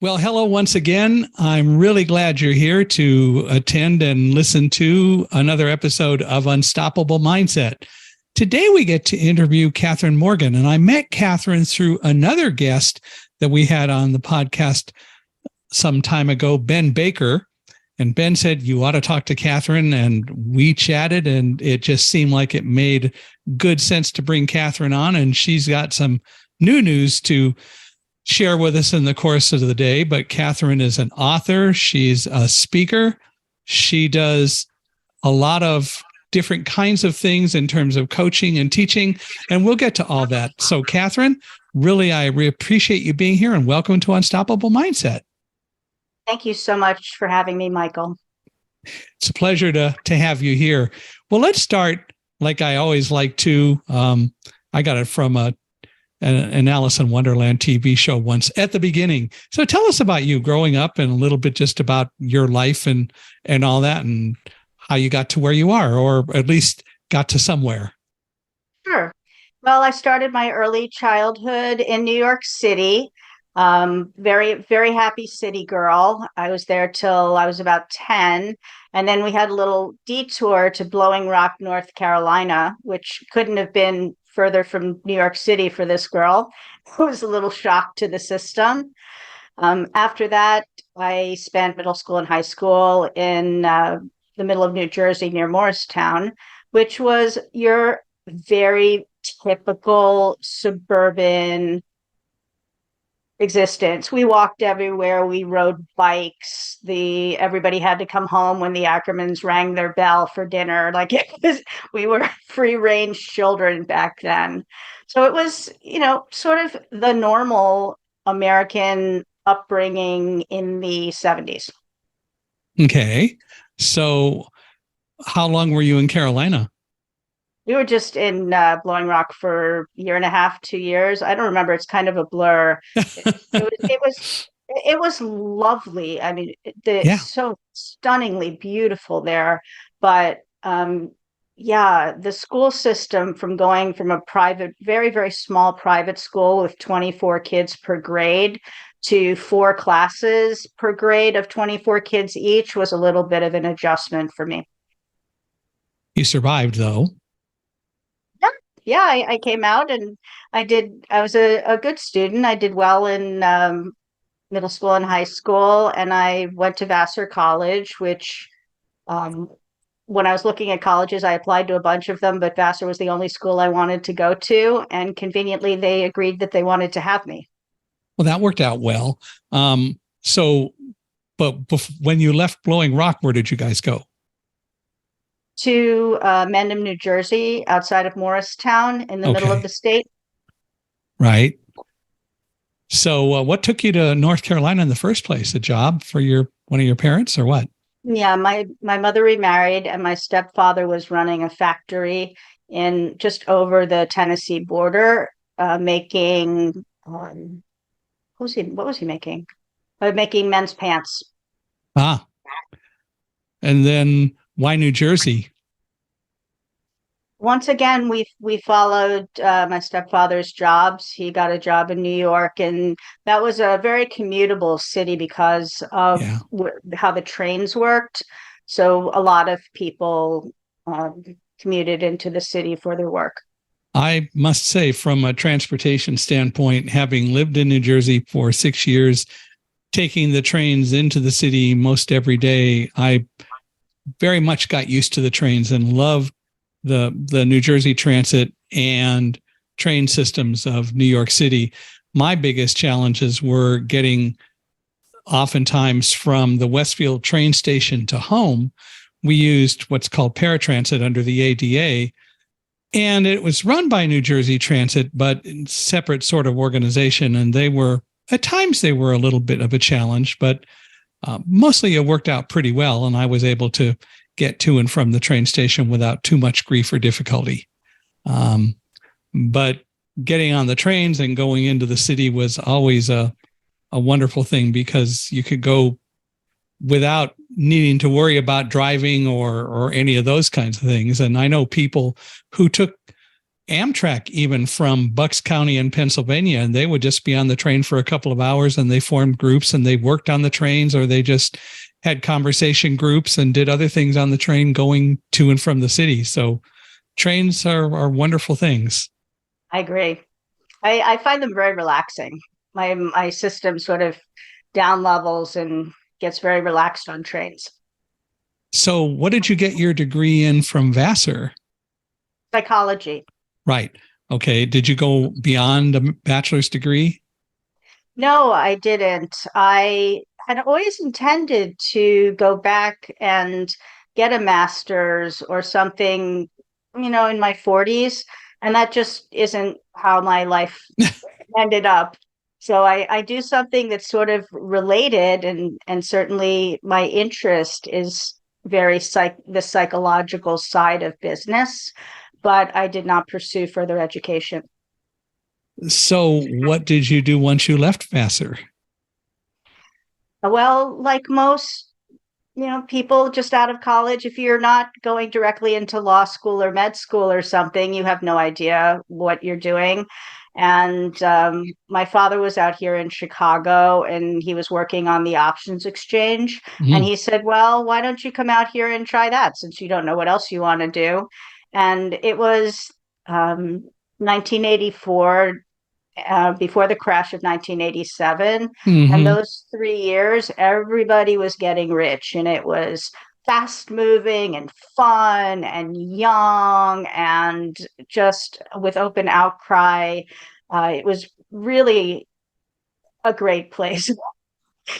Well, hello once again. I'm really glad you're here to attend and listen to another episode of Unstoppable Mindset. Today we get to interview Catherine Morgan, and I met Catherine through another guest that we had on the podcast some time ago, Ben Baker. And Ben said, you ought to talk to Catherine, and we chatted, and it just seemed like it made good sense to bring Catherine on, and she's got some new news to share with us in the course of the day. But Catherine is an author. She's a speaker. She does a lot of different kinds of things in terms of coaching and teaching, and we'll get to all that. So Catherine, really, I appreciate you being here, and welcome to Unstoppable Mindset. Thank you so much for having me, Michael. It's a pleasure to have you here. Well, let's start like I always like to. I got it from an Alice in Wonderland TV show once at the beginning. So tell us about you growing up and a little bit just about your life and all that, and how you got to where you are, or at least got to somewhere. Sure. Well, I started my early childhood in New York City. Very, very happy city girl. I was there till I was about 10. And then we had a little detour to Blowing Rock, North Carolina, which couldn't have been further from New York City for this girl. It was a little shock to the system. After that, I spent middle school and high school in the middle of New Jersey near Morristown, which was your very typical suburban existence. We walked everywhere. We rode bikes. Everybody had to come home when the Ackermans rang their bell for dinner. We were free range children back then. So it was, sort of the normal American upbringing in the 70s. Okay. So how long were you in Carolina? We were just in Blowing Rock for a year and a half, 2 years. I don't remember. It's kind of a blur. It was lovely. I mean, it's so stunningly beautiful there. But the school system, from going from a private, very, very small private school with 24 kids per grade to 4 classes per grade of 24 kids each, was a little bit of an adjustment for me. You survived, though. Yeah, I came out and I was a good student. I did well in middle school and high school, and I went to Vassar College, which when I was looking at colleges, I applied to a bunch of them, but Vassar was the only school I wanted to go to. And conveniently, they agreed that they wanted to have me. Well, that worked out well. But when you left Blowing Rock, where did you guys go? To Mendham, New Jersey, outside of Morristown, in the middle of the state. Right. So what took you to North Carolina in the first place? A job for one of your parents, or what? Yeah, my mother remarried, and my stepfather was running a factory in just over the Tennessee border, making what was he making? Making men's pants. Ah. And then why New Jersey? Once again, we followed my stepfather's jobs. He got a job in New York, and that was a very commutable city because of how the trains worked. So a lot of people commuted into the city for their work. I must say, from a transportation standpoint, having lived in New Jersey for 6 years, taking the trains into the city most every day, I very much got used to the trains and loved the New Jersey Transit and train systems of New York City. My biggest challenges were getting, oftentimes, from the Westfield train station to home. We used what's called paratransit under the ADA, and it was run by New Jersey Transit, but in separate sort of organization. And at times they were a little bit of a challenge, but mostly it worked out pretty well, and I was able to get to and from the train station without too much grief or difficulty. But getting on the trains and going into the city was always a wonderful thing, because you could go without needing to worry about driving or any of those kinds of things. And I know people who took Amtrak, even from Bucks County in Pennsylvania, and they would just be on the train for a couple of hours, and they formed groups and they worked on the trains, or they just had conversation groups and did other things on the train going to and from the city. So trains are wonderful things. I agree. I find them very relaxing. My system sort of down levels and gets very relaxed on trains. So what did you get your degree in from Vassar? Psychology. Right. Okay. Did you go beyond a bachelor's degree? No, I didn't. I had always intended to go back and get a master's or something, in my 40s. And that just isn't how my life ended up. So I do something that's sort of related, and certainly my interest is very the psychological side of business, but I did not pursue further education. So what did you do once you left Vassar? Well, like most, people just out of college, if you're not going directly into law school or med school or something, you have no idea what you're doing. And my father was out here in Chicago, and he was working on the options exchange. Mm-hmm. And he said, well, why don't you come out here and try that, since you don't know what else you want to do? And it was 1984, before the crash of 1987. Mm-hmm. And those 3 years, everybody was getting rich, and it was fast moving and fun and young and just with open outcry. It was really a great place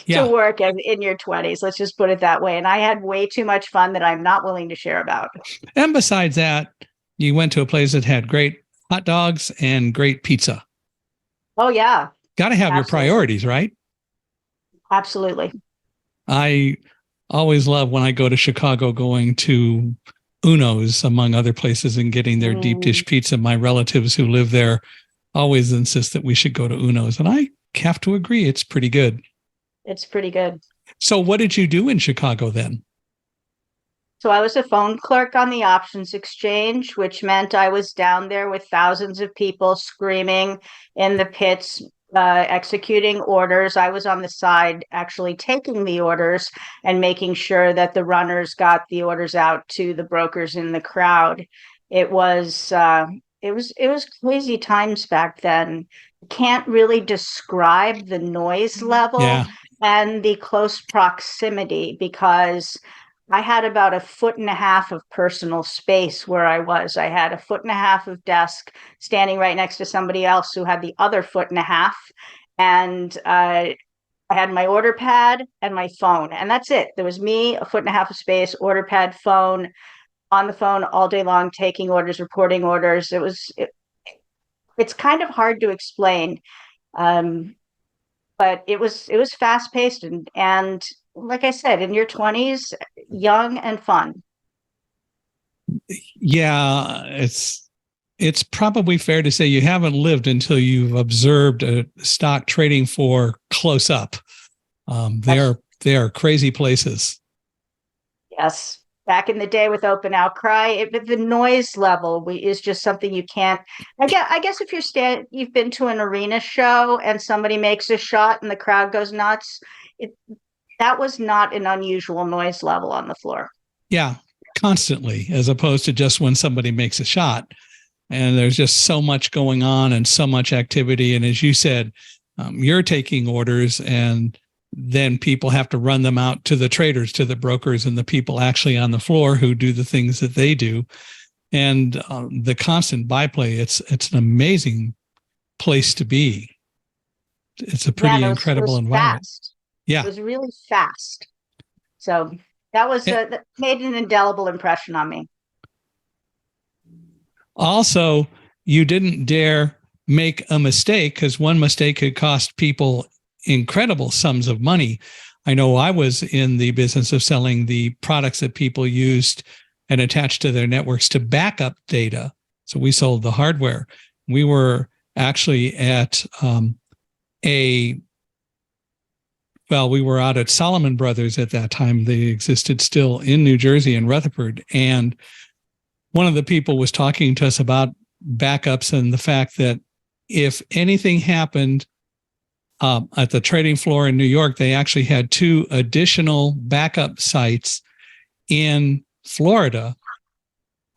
to work in your 20s. Let's just put it that way. And I had way too much fun that I'm not willing to share about. And besides that, you went to a place that had great hot dogs and great pizza. Oh, yeah. Got to have your priorities, right? Absolutely. I always love when I go to Chicago going to Uno's, among other places, and getting their deep dish pizza. My relatives who live there always insist that we should go to Uno's. And I have to agree, it's pretty good. It's pretty good. So what did you do in Chicago then? So I was a phone clerk on the options exchange, which meant I was down there with thousands of people screaming in the pits, executing orders. I was on the side actually taking the orders and making sure that the runners got the orders out to the brokers in the crowd. It was crazy times back then. Can't really describe the noise level and the close proximity, because I had about 1.5 feet of personal space where I was. I had 1.5 feet of desk standing right next to somebody else who had the other 1.5 feet. And I had my order pad and my phone, and that's it. There was me, 1.5 feet of space, order pad, phone, on the phone all day long, taking orders, reporting orders. It's kind of hard to explain. But it was fast paced and like I said, in your 20s, young and fun. Yeah, it's probably fair to say you haven't lived until you've observed a stock trading floor close up. They are crazy places. Yes. Back in the day with open outcry, the noise level is just something you can't. I guess if you've been to an arena show and somebody makes a shot and the crowd goes nuts, that was not an unusual noise level on the floor. Yeah, constantly, as opposed to just when somebody makes a shot. And there's just so much going on and so much activity. And as you said, you're taking orders, and then people have to run them out to the traders, to the brokers, and the people actually on the floor who do the things that they do. And the constant byplay, it's an amazing place to be. It's a pretty incredible environment. Fast. Yeah. It was really fast. So that made an indelible impression on me. Also, you didn't dare make a mistake, because one mistake could cost people incredible sums of money. I know I was in the business of selling the products that people used and attached to their networks to back up data. So we sold the hardware. We were actually at we were out at Solomon Brothers at that time. They existed still in New Jersey and Rutherford. And one of the people was talking to us about backups and the fact that if anything happened at the trading floor in New York, they actually had 2 additional backup sites in Florida,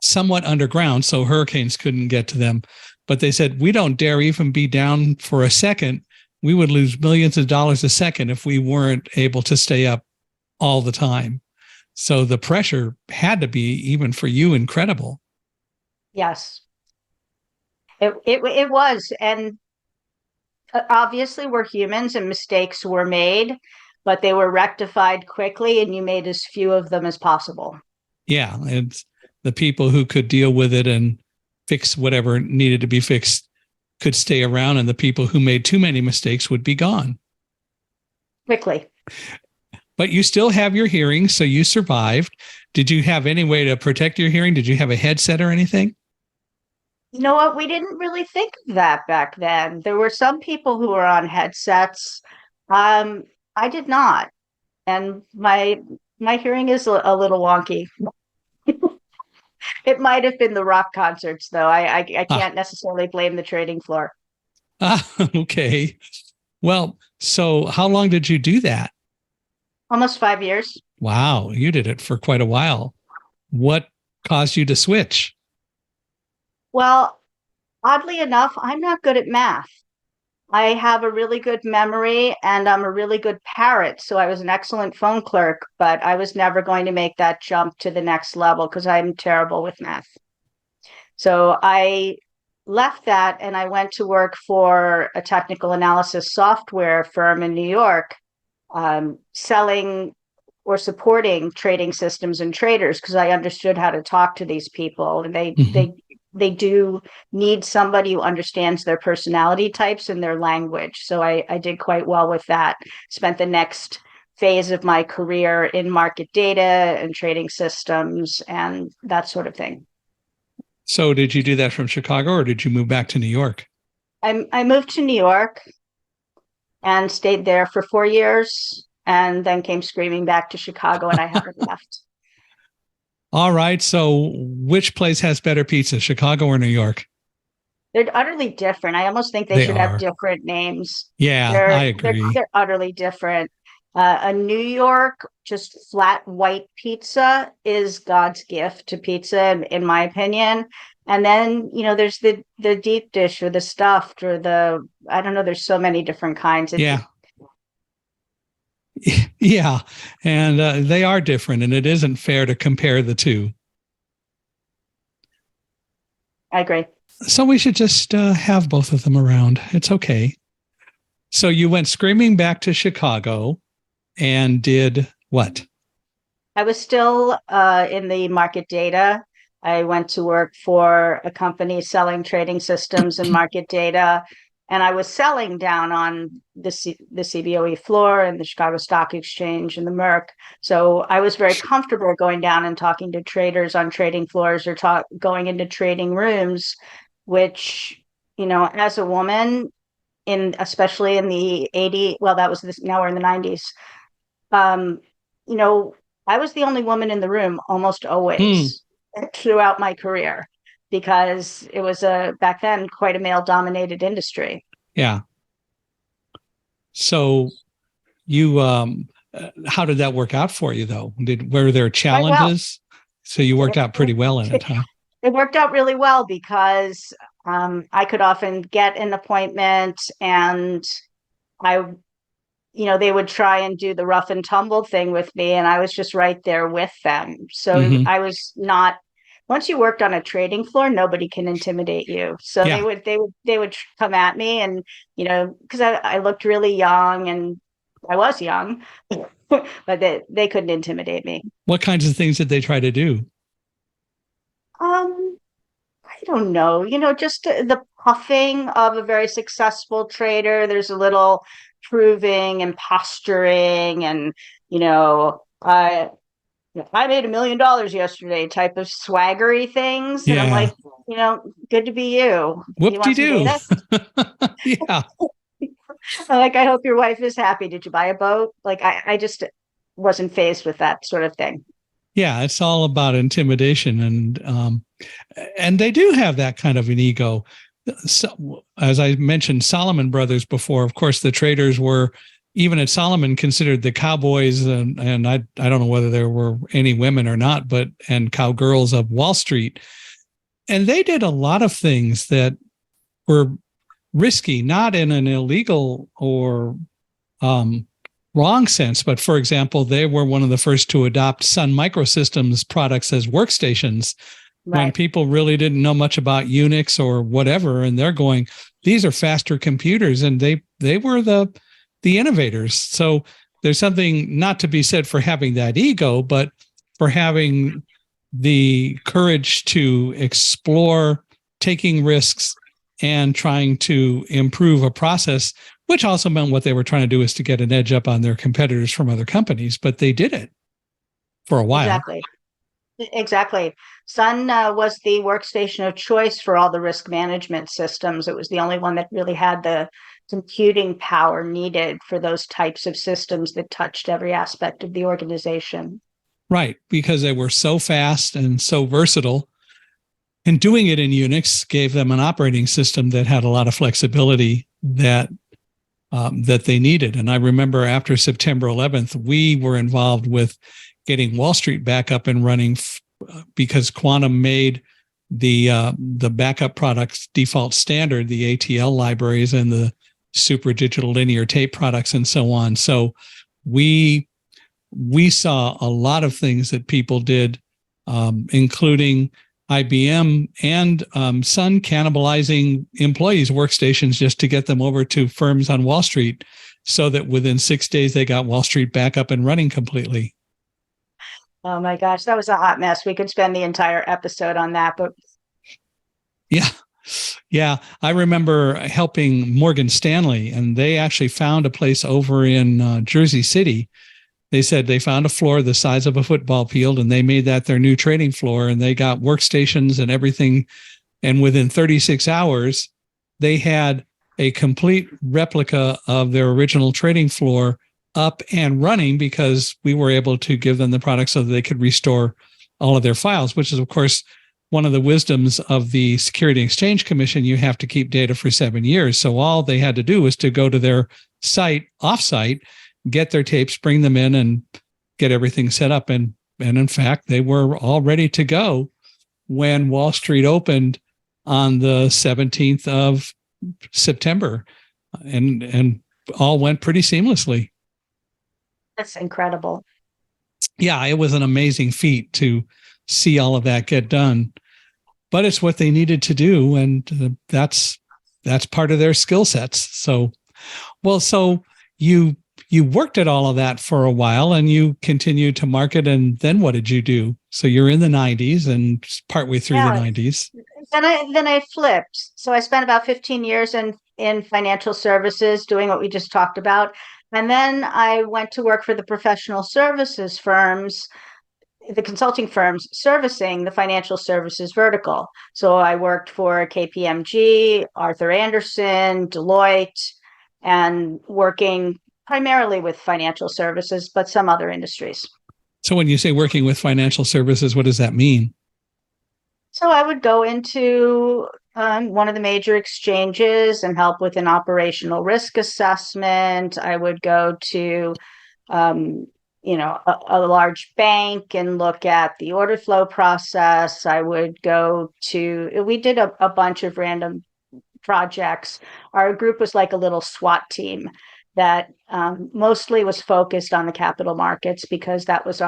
somewhat underground, so hurricanes couldn't get to them. But they said, we don't dare even be down for a second. We would lose millions of dollars a second if we weren't able to stay up all the time. So the pressure had to be, even for you, incredible. Yes, it was. And obviously we're humans and mistakes were made, but they were rectified quickly and you made as few of them as possible. Yeah. And the people who could deal with it and fix whatever needed to be fixed could stay around, and the people who made too many mistakes would be gone quickly. But you still have your hearing, so you survived. Did you have any way to protect your hearing? Did you have a headset or anything? You know what? We didn't really think of that back then. There were some people who were on headsets. I did not. And my hearing is a little wonky. It might have been the rock concerts, though. I can't necessarily blame the trading floor. Okay. Well, so how long did you do that? Almost 5 years. Wow, you did it for quite a while. What caused you to switch? Well, oddly enough, I'm not good at math. I have a really good memory and I'm a really good parrot. So I was an excellent phone clerk, but I was never going to make that jump to the next level because I'm terrible with math. So I left that and I went to work for a technical analysis software firm in New York, selling or supporting trading systems and traders because I understood how to talk to these people. And they do need somebody who understands their personality types and their language. So I did quite well with that. Spent the next phase of my career in market data and trading systems and that sort of thing. So did you do that from Chicago or did you move back to New York? I moved to New York and stayed there for 4 years and then came screaming back to Chicago and I haven't left. All right. So which place has better pizza, Chicago or New York? They're utterly different. I almost think they should have different names. Yeah, I agree. They're utterly different. A New York just flat white pizza is God's gift to pizza, in my opinion. And then, there's the deep dish or the stuffed or I don't know, there's so many different kinds. Yeah. Yeah. And they are different, and it isn't fair to compare the two. I agree. So we should just have both of them around. It's okay. So you went screaming back to Chicago and did what? I was still in the market data. I went to work for a company selling trading systems and market data. And I was selling down on the CBOE floor and the Chicago Stock Exchange and the Merck. So I was very comfortable going down and talking to traders on trading floors or going into trading rooms, which, as a woman, especially in the 80s, well, now we're in the 90s. I was the only woman in the room almost always throughout my career because it was back then quite a male-dominated industry. Yeah. So you, how did that work out for you though? Were there challenges? Well. So you worked out pretty well in it, huh? It worked out really well because I could often get an appointment and they would try and do the rough and tumble thing with me and I was just right there with them. So I was not, once you worked on a trading floor, nobody can intimidate you. So they would come at me and, because I looked really young and I was young, but they couldn't intimidate me. What kinds of things did they try to do? I don't know, just the puffing of a very successful trader. There's a little proving and posturing and, I made $1 million yesterday type of swaggery things. And I'm like, good to be you. Whoop-de-doo. Yeah. Like, I hope your wife is happy. Did you buy a boat? Like, I just wasn't faced with that sort of thing. Yeah, it's all about intimidation. And And they do have that kind of an ego. So, as I mentioned, Solomon Brothers before, of course, the traders were, even at Solomon, considered the cowboys, and I don't know whether there were any women or not, but and cowgirls of Wall Street. And they did a lot of things that were risky, not in an illegal or wrong sense, but for example, they were one of the first to adopt Sun Microsystems products as workstations. Right. When people really didn't know much about Unix or whatever, and they're going, these are faster computers, and they were the innovators. So there's something not to be said for having that ego, but for having the courage to explore, taking risks, and trying to improve a process, which also meant what they were trying to do is to get an edge up on their competitors from other companies, but they did it for a while. Exactly. Sun was the workstation of choice for all the risk management systems. It was the only one that really had the computing power needed for those types of systems that touched every aspect of the organization. Right, because they were so fast and so versatile. And doing it in Unix gave them an operating system that had a lot of flexibility that they needed. And I remember after September 11th, we were involved with getting Wall Street back up and running because Quantum made the backup products default standard, the ATL libraries and the super digital linear tape products and so on. So we saw a lot of things that people did, including IBM and Sun cannibalizing employees' workstations just to get them over to firms on Wall Street, so that within 6 days they got Wall Street back up and running completely. Oh my gosh, that was a hot mess. We could spend the entire episode on that, but yeah. I remember helping Morgan Stanley, and they actually found a place over in Jersey City. They said they found a floor the size of a football field, and they made that their new trading floor, and they got workstations and everything. And within 36 hours, they had a complete replica of their original trading floor up and running, because we were able to give them the product so that they could restore all of their files, which is, of course, one of the wisdoms of the Security and Exchange Commission. You have to keep data for 7 years. So all they had to do was to go to their site, offsite, get their tapes, bring them in, and get everything set up. And in fact, they were all ready to go when Wall Street opened on the 17th of September, and all went pretty seamlessly. That's incredible. Yeah, it was an amazing feat to see all of that get done, but it's what they needed to do, and that's part of their skill sets. So you worked at all of that for a while, and you continued to market, and then what did you do? So you're in the 90s and partway through the 90s. Then I flipped. So I spent about 15 years in financial services doing what we just talked about. And then I went to work for the professional services firms, the consulting firms servicing the financial services vertical. So I worked for KPMG, Arthur Andersen, Deloitte, and working primarily with financial services, but some other industries. So when you say working with financial services, what does that mean? So I would go into one of the major exchanges and help with an operational risk assessment. I would go to, a large bank and look at the order flow process. I would go to, we did a bunch of random projects. Our group was like a little SWAT team that mostly was focused on the capital markets, because that was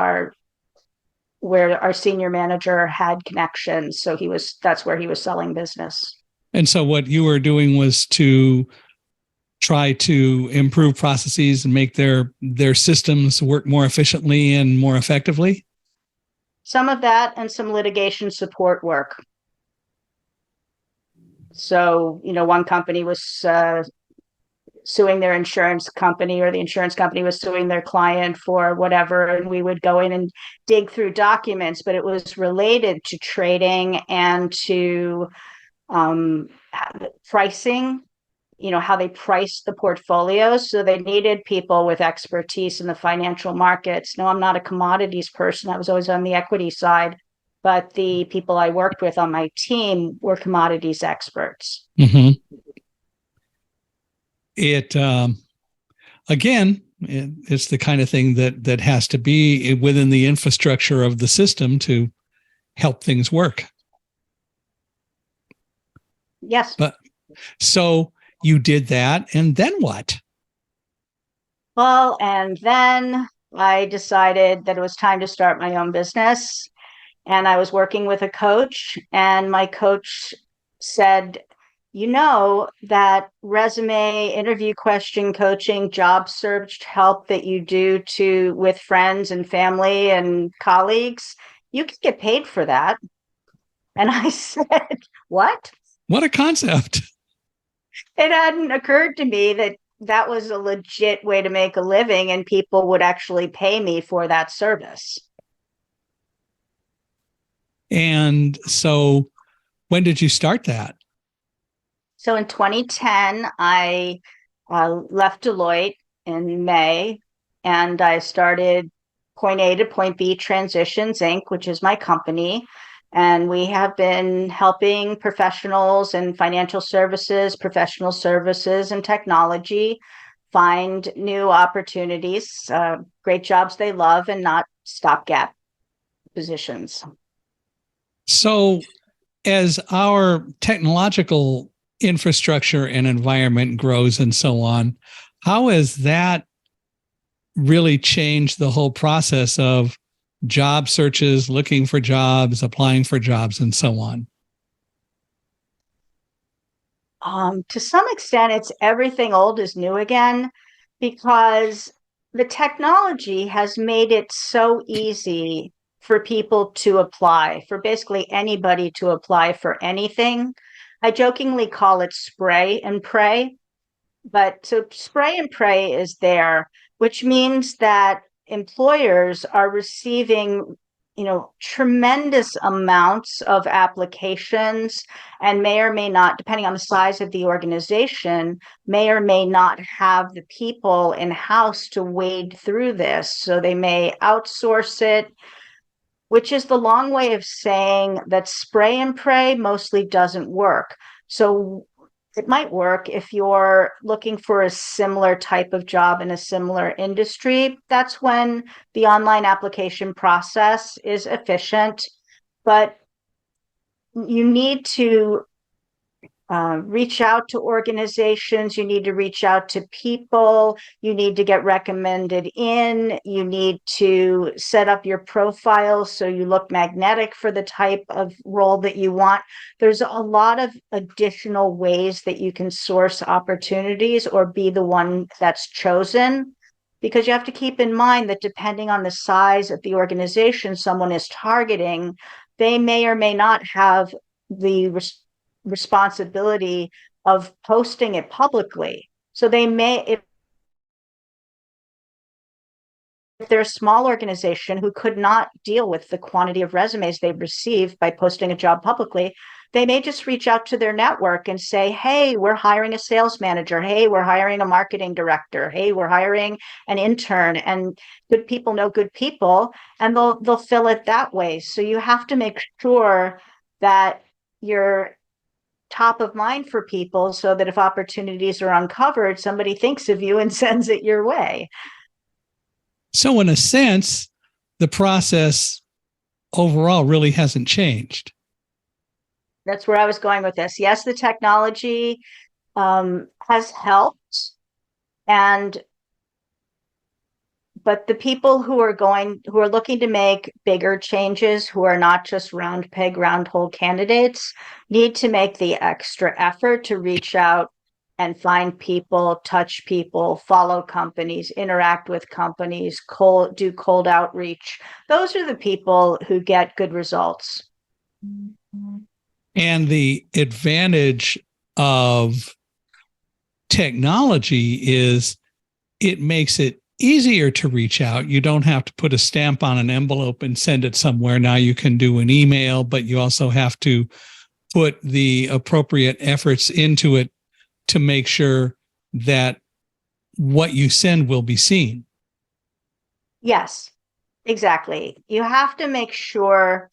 where our senior manager had connections. So that's where he was selling business. And so what you were doing was to try to improve processes and make their systems work more efficiently and more effectively? Some of that, and some litigation support work. So, one company was suing their insurance company, or the insurance company was suing their client for whatever, and we would go in and dig through documents, but it was related to trading and to pricing, how they priced the portfolios. So they needed people with expertise in the financial markets. No, I'm not a commodities person. I was always on the equity side. but the people I worked with on my team were commodities experts. Mm-hmm. It's the kind of thing that has to be within the infrastructure of the system to help things work. Yes. But so you did that, and then what? Well, and then I decided that it was time to start my own business. And I was working with a coach, and my coach said, you know, that resume, interview question coaching, job search help that you do with friends and family and colleagues, you can get paid for that. And I said, what? What a concept. It hadn't occurred to me that that was a legit way to make a living and people would actually pay me for that service. And so when did you start that? So in 2010, I left Deloitte in May, and I started Point A to Point B Transitions, Inc., which is my company. And we have been helping professionals in financial services, professional services, and technology find new opportunities, great jobs they love, and not stopgap positions. So as our technological infrastructure and environment grows and so on, how has that really changed the whole process of job searches, looking for jobs, applying for jobs, and so on? To some extent, it's everything old is new again, because the technology has made it so easy for people to apply, for basically anybody to apply for anything. I jokingly call it spray and pray. But so spray and pray is there, which means that employers are receiving, tremendous amounts of applications, and may or may not, depending on the size of the organization, may or may not have the people in-house to wade through this. So they may outsource it, which is the long way of saying that spray and pray mostly doesn't work. So it might work if you're looking for a similar type of job in a similar industry. That's when the online application process is efficient, but you need to reach out to organizations, you need to reach out to people, you need to get recommended in, you need to set up your profile so you look magnetic for the type of role that you want. There's a lot of additional ways that you can source opportunities or be the one that's chosen, because you have to keep in mind that depending on the size of the organization someone is targeting, they may or may not have the responsibility of posting it publicly. So they may, if they're a small organization who could not deal with the quantity of resumes they receive by posting a job publicly, they may just reach out to their network and say, hey, we're hiring a sales manager. Hey, we're hiring a marketing director. Hey, we're hiring an intern. And good people know good people, and they'll fill it that way. So you have to make sure that you're top of mind for people so that if opportunities are uncovered, somebody thinks of you and sends it your way. So in a sense, the process overall really hasn't changed. That's where I was going with this. Yes, the technology has helped, but the people who are looking to make bigger changes, who are not just round peg, round hole candidates, need to make the extra effort to reach out and find people, touch people, follow companies, interact with companies, do cold outreach. Those are the people who get good results. And the advantage of technology is it makes it easier to reach out. You don't have to put a stamp on an envelope and send it somewhere. Now you can do an email, but you also have to put the appropriate efforts into it to make sure that what you send will be seen. Yes, exactly. You have to make sure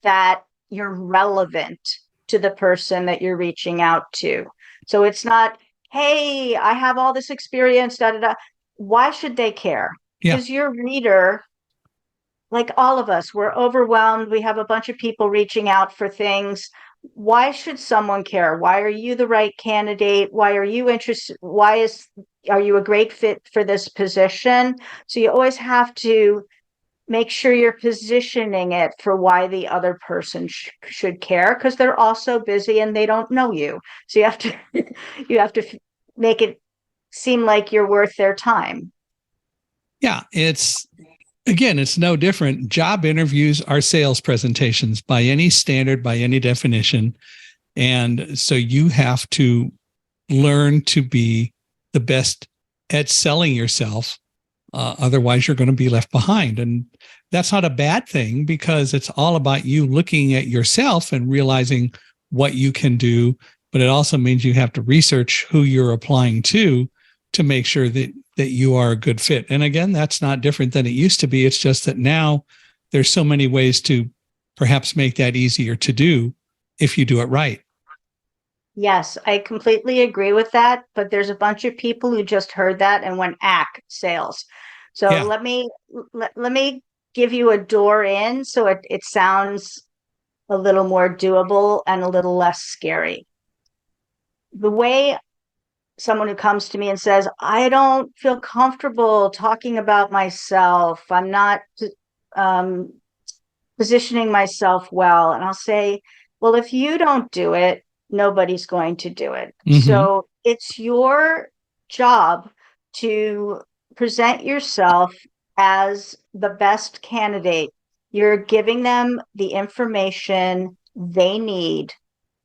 that you're relevant to the person that you're reaching out to. So it's not, hey, I have all this experience, da da da. Why should they care? Yeah. Because your reader, like all of us, we're overwhelmed. We have a bunch of people reaching out for things. Why should someone care? Why are you the right candidate? Why are you interested? Are you a great fit for this position? So you always have to make sure you're positioning it for why the other person should care, because they're also busy and they don't know you. So you have to you have to make it seem like you're worth their time. Yeah. It's no different. Job interviews are sales presentations by any standard, by any definition. And so you have to learn to be the best at selling yourself. Otherwise, you're going to be left behind. And that's not a bad thing, because it's all about you looking at yourself and realizing what you can do. But it also means you have to research who you're applying to make sure that you are a good fit. And again, that's not different than it used to be. It's just that now there's so many ways to perhaps make that easier to do if you do it right. Yes, I completely agree with that. But there's a bunch of people who just heard that and went, sales. So Yeah. let me give you a door in so it sounds a little more doable and a little less scary. The way someone who comes to me and says, I don't feel comfortable talking about myself, I'm not um, positioning myself well. And I'll say, well, if you don't do it, nobody's going to do it. Mm-hmm. So it's your job to present yourself as the best candidate. You're giving them the information they need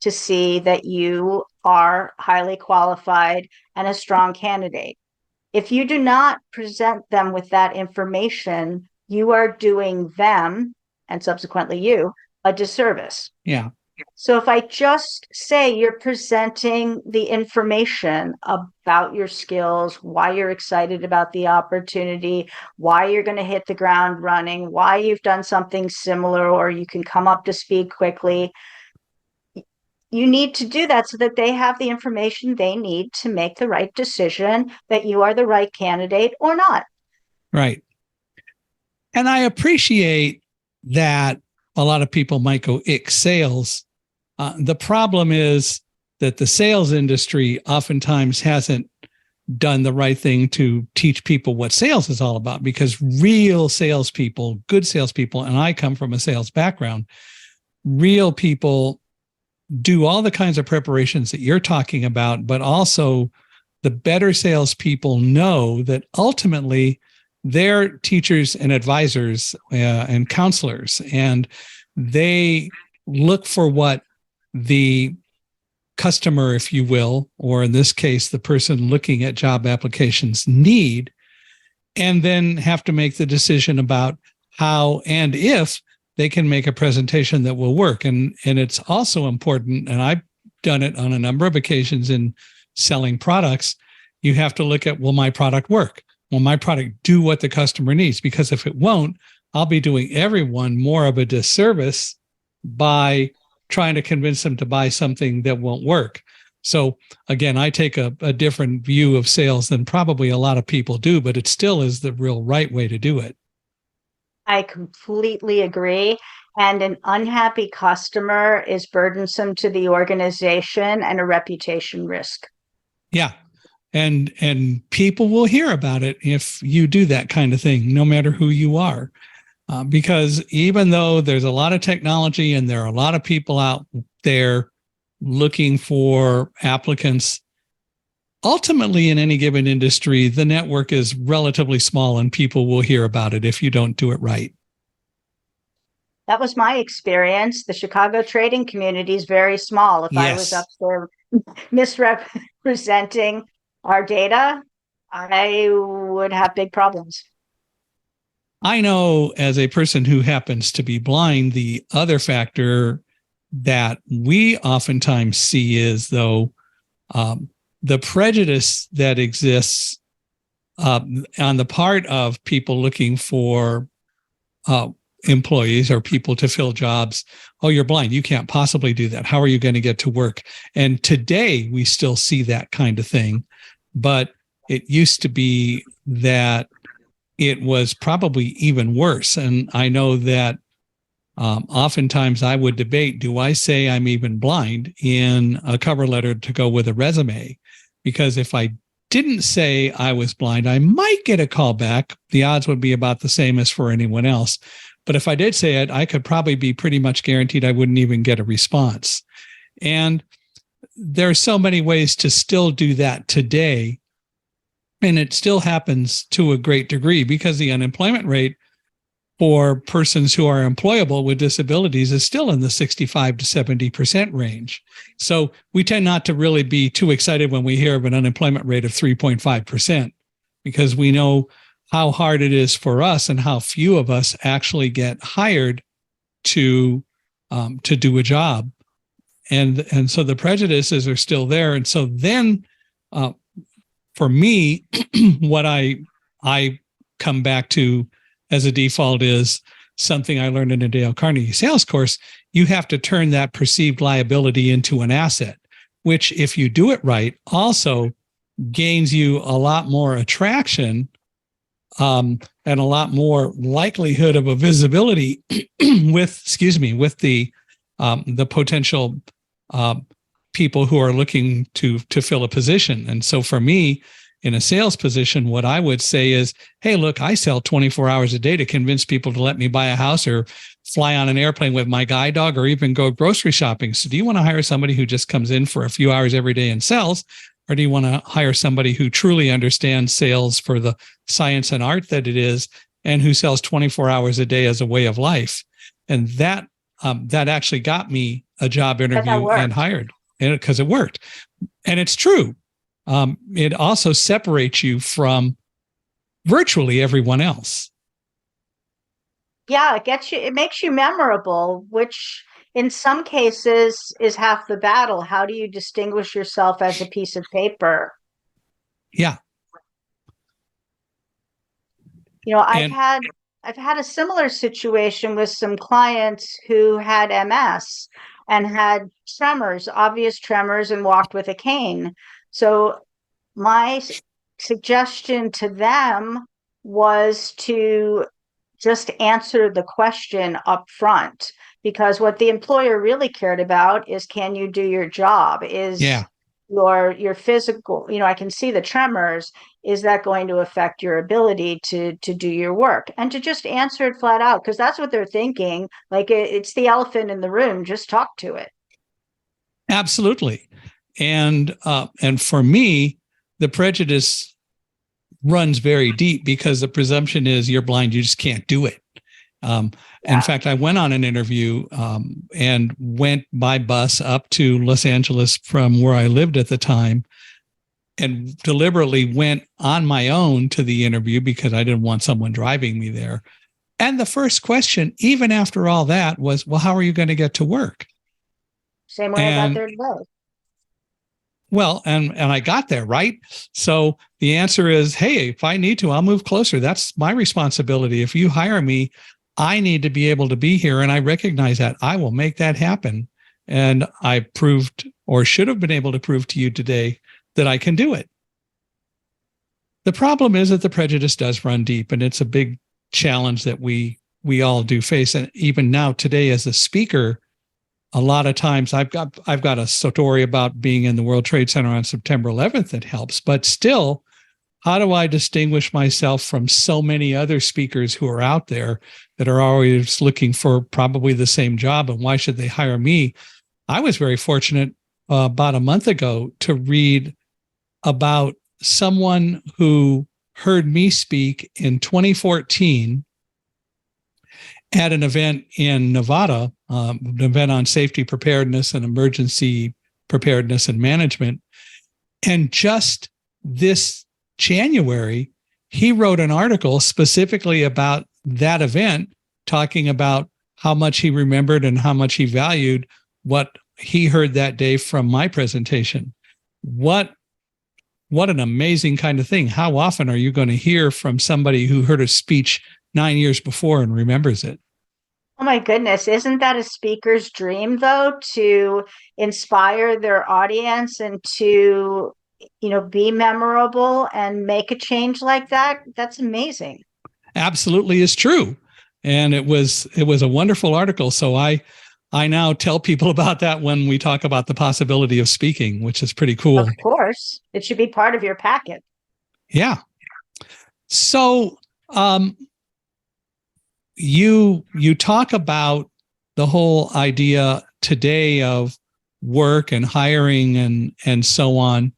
to see that you are highly qualified and a strong candidate. If you do not present them with that information, you are doing them, and subsequently you, a disservice. Yeah. So if I just say you're presenting the information about your skills, why you're excited about the opportunity, why you're going to hit the ground running, why you've done something similar, or you can come up to speed quickly, you need to do that so that they have the information they need to make the right decision that you are the right candidate or not. Right. And I appreciate that a lot of people might go, ick sales. The problem is that the sales industry oftentimes hasn't done the right thing to teach people what sales is all about, because real salespeople, good salespeople, and I come from a sales background, real people do all the kinds of preparations that you're talking about, but also the better salespeople know that ultimately they're teachers and advisors and counselors, and they look for what the customer, if you will, or in this case, the person looking at job applications need, and then have to make the decision about how and if they can make a presentation that will work. And it's also important, and I've done it on a number of occasions in selling products, you have to look at, will my product work? Will my product do what the customer needs? Because if it won't, I'll be doing everyone more of a disservice by trying to convince them to buy something that won't work. So again, I take a different view of sales than probably a lot of people do, but it still is the real right way to do it. I completely agree. And an unhappy customer is burdensome to the organization and a reputation risk. Yeah. And people will hear about it if you do that kind of thing, no matter who you are. Because even though there's a lot of technology and there are a lot of people out there looking for applicants, ultimately in any given industry, the network is relatively small and people will hear about it if you don't do it right. That was my experience. The Chicago trading community is very small. If I was up there misrepresenting our data, I would have big problems. I know, as a person who happens to be blind, the other factor that we oftentimes see is, though, the prejudice that exists on the part of people looking for employees or people to fill jobs. Oh, you're blind. You can't possibly do that. How are you going to get to work? And today we still see that kind of thing. But it used to be that it was probably even worse. And I know that oftentimes I would debate, do I say I'm even blind in a cover letter to go with a resume? Because if I didn't say I was blind, I might get a call back. The odds would be about the same as for anyone else. But if I did say it, I could probably be pretty much guaranteed I wouldn't even get a response. And there are so many ways to still do that today. And it still happens to a great degree because the unemployment rate for persons who are employable with disabilities is still in the 65 to 70% range. So we tend not to really be too excited when we hear of an unemployment rate of 3.5% because we know how hard it is for us and how few of us actually get hired to do a job. And so the prejudices are still there. And so then for me, what I come back to as a default is something I learned in a Dale Carnegie sales course. You have to turn that perceived liability into an asset, which if you do it right, also gains you a lot more attraction and a lot more likelihood of a visibility with the potential people who are looking to fill a position. And so for me, in a sales position, what I would say is, hey, look, I sell 24 hours a day to convince people to let me buy a house or fly on an airplane with my guide dog or even go grocery shopping. So do you want to hire somebody who just comes in for a few hours every day and sells? Or do you want to hire somebody who truly understands sales for the science and art that it is and who sells 24 hours a day as a way of life? And that actually got me a job interview and hired because it worked. And it's true. It also separates you from virtually everyone else. Yeah, it makes you memorable, which in some cases is half the battle. How do you distinguish yourself as a piece of paper? Yeah. You know, I've had a similar situation with some clients who had MS and had tremors, obvious tremors, and walked with a cane. So my suggestion to them was to just answer the question up front, because what the employer really cared about is, can you do your job? Is your physical, I can see the tremors. Is that going to affect your ability to do your work? And to just answer it flat out, because that's what they're thinking. Like it's the elephant in the room. Just talk to it. Absolutely. And for me, the prejudice runs very deep because the presumption is you're blind, you just can't do it. In fact, I went on an interview and went by bus up to Los Angeles from where I lived at the time and deliberately went on my own to the interview because I didn't want someone driving me there. And the first question, even after all that, was, well, how are you going to get to work? Same way I got there today. Well, and I got there, right? So the answer is, hey, if I need to, I'll move closer. That's my responsibility. If you hire me, I need to be able to be here. And I recognize that. I will make that happen. And I proved, or should have been able to prove to you today, that I can do it. The problem is that the prejudice does run deep, and it's a big challenge that we all do face. And even now today as a speaker, a lot of times I've got a story about being in the World Trade Center on September 11th that helps, but still, how do I distinguish myself from so many other speakers who are out there that are always looking for probably the same job, and why should they hire me? I was very fortunate about a month ago to read about someone who heard me speak in 2014 at an event in Nevada, an event on safety preparedness and emergency preparedness and management. And just this January, he wrote an article specifically about that event, talking about how much he remembered and how much he valued what he heard that day from my presentation. What an amazing kind of thing. How often are you going to hear from somebody who heard a speech 9 years before and remembers it? Oh my goodness, isn't that a speaker's dream though, to inspire their audience and to, be memorable and make a change like that? That's amazing. Absolutely is true. And it was a wonderful article. So I now tell people about that when we talk about the possibility of speaking, which is pretty Of cool. course, it should be part of your packet. Yeah. So you talk about the whole idea today of work and hiring and so on.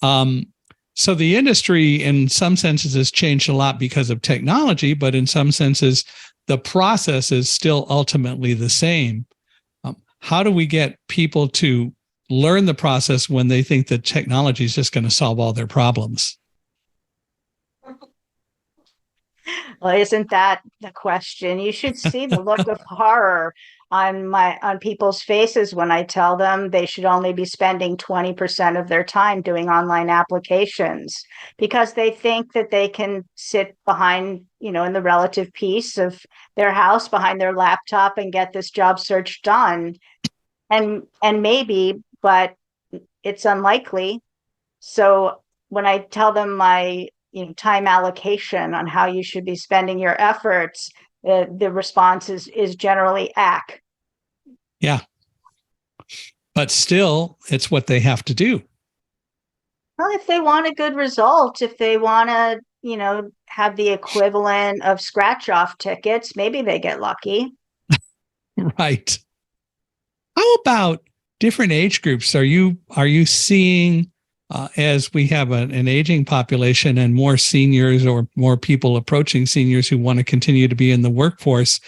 So the industry, in some senses, has changed a lot because of technology, but in some senses, the process is still ultimately the same. How do we get people to learn the process when they think that technology is just going to solve all their problems? Well, isn't that the question? You should see the look of horror on people's faces when I tell them they should only be spending 20% of their time doing online applications, because they think that they can sit behind, in the relative peace of their house behind their laptop and get this job search done. And maybe, but it's unlikely. So when I tell them my time allocation on how you should be spending your efforts, the response is generally ack. Yeah. But still, it's what they have to do. Well, if they want a good result, if they want to, have the equivalent of scratch off tickets, maybe they get lucky. Right. How about different age groups? Are you seeing as we have an aging population and more seniors or more people approaching seniors who want to continue to be in the workforce?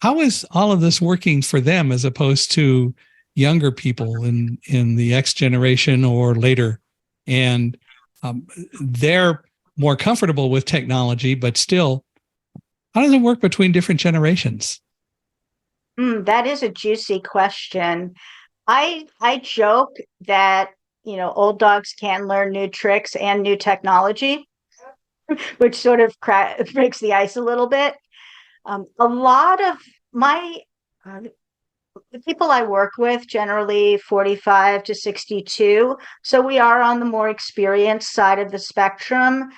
How is all of this working for them as opposed to younger people in the X generation or later? And they're more comfortable with technology, but still, how does it work between different generations? That is a juicy question. I joke that old dogs can learn new tricks and new technology, which sort of breaks the ice a little bit. A lot of my the people I work with, generally 45 to 62, so we are on the more experienced side of the spectrum.